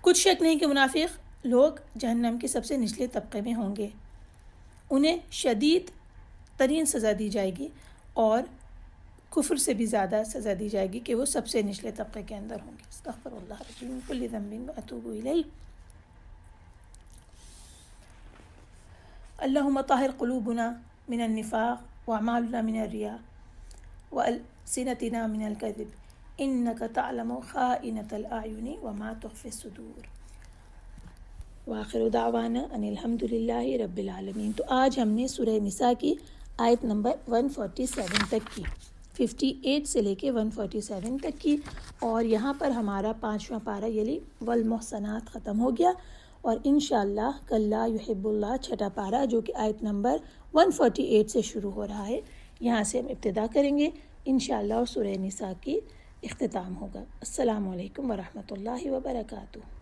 Speaker 2: کچھ شک نہیں کہ منافق لوگ جہنم کے سب سے نچلے طبقے میں ہوں گے، انہیں شدید ترین سزا دی جائے گی اور کفر سے بھی زیادہ سزا دی جائے گی کہ وہ سب سے نچلے طبقے کے اندر ہوں گے۔ استغفر اللہ العظیم من کل ذنب واتوب الیہ۔ اللہم طہر قلوبنا من النفاق واعمالنا من الریاء والسنتنا من الکذب انک تعلم خائنۃ الاعین وما تخفی الصدور۔ وآخر دعوانا ان الحمد للہ رب العالمین۔ تو آج ہم نے سورہ نساء کی آیت نمبر 147 تک کی، 58 سے لے کے 147 تک کی، اور یہاں پر ہمارا 5واں پارہ یعنی والمحصنات ختم ہو گیا، اور انشاءاللہ کل لا یحب اللہ 6واں پارہ جو کہ آیت نمبر 148 سے شروع ہو رہا ہے، یہاں سے ہم ابتدا کریں گے انشاءاللہ، اور سورہ نساء کی اختتام ہوگا۔ السلام علیکم ورحمۃ اللہ وبرکاتہ۔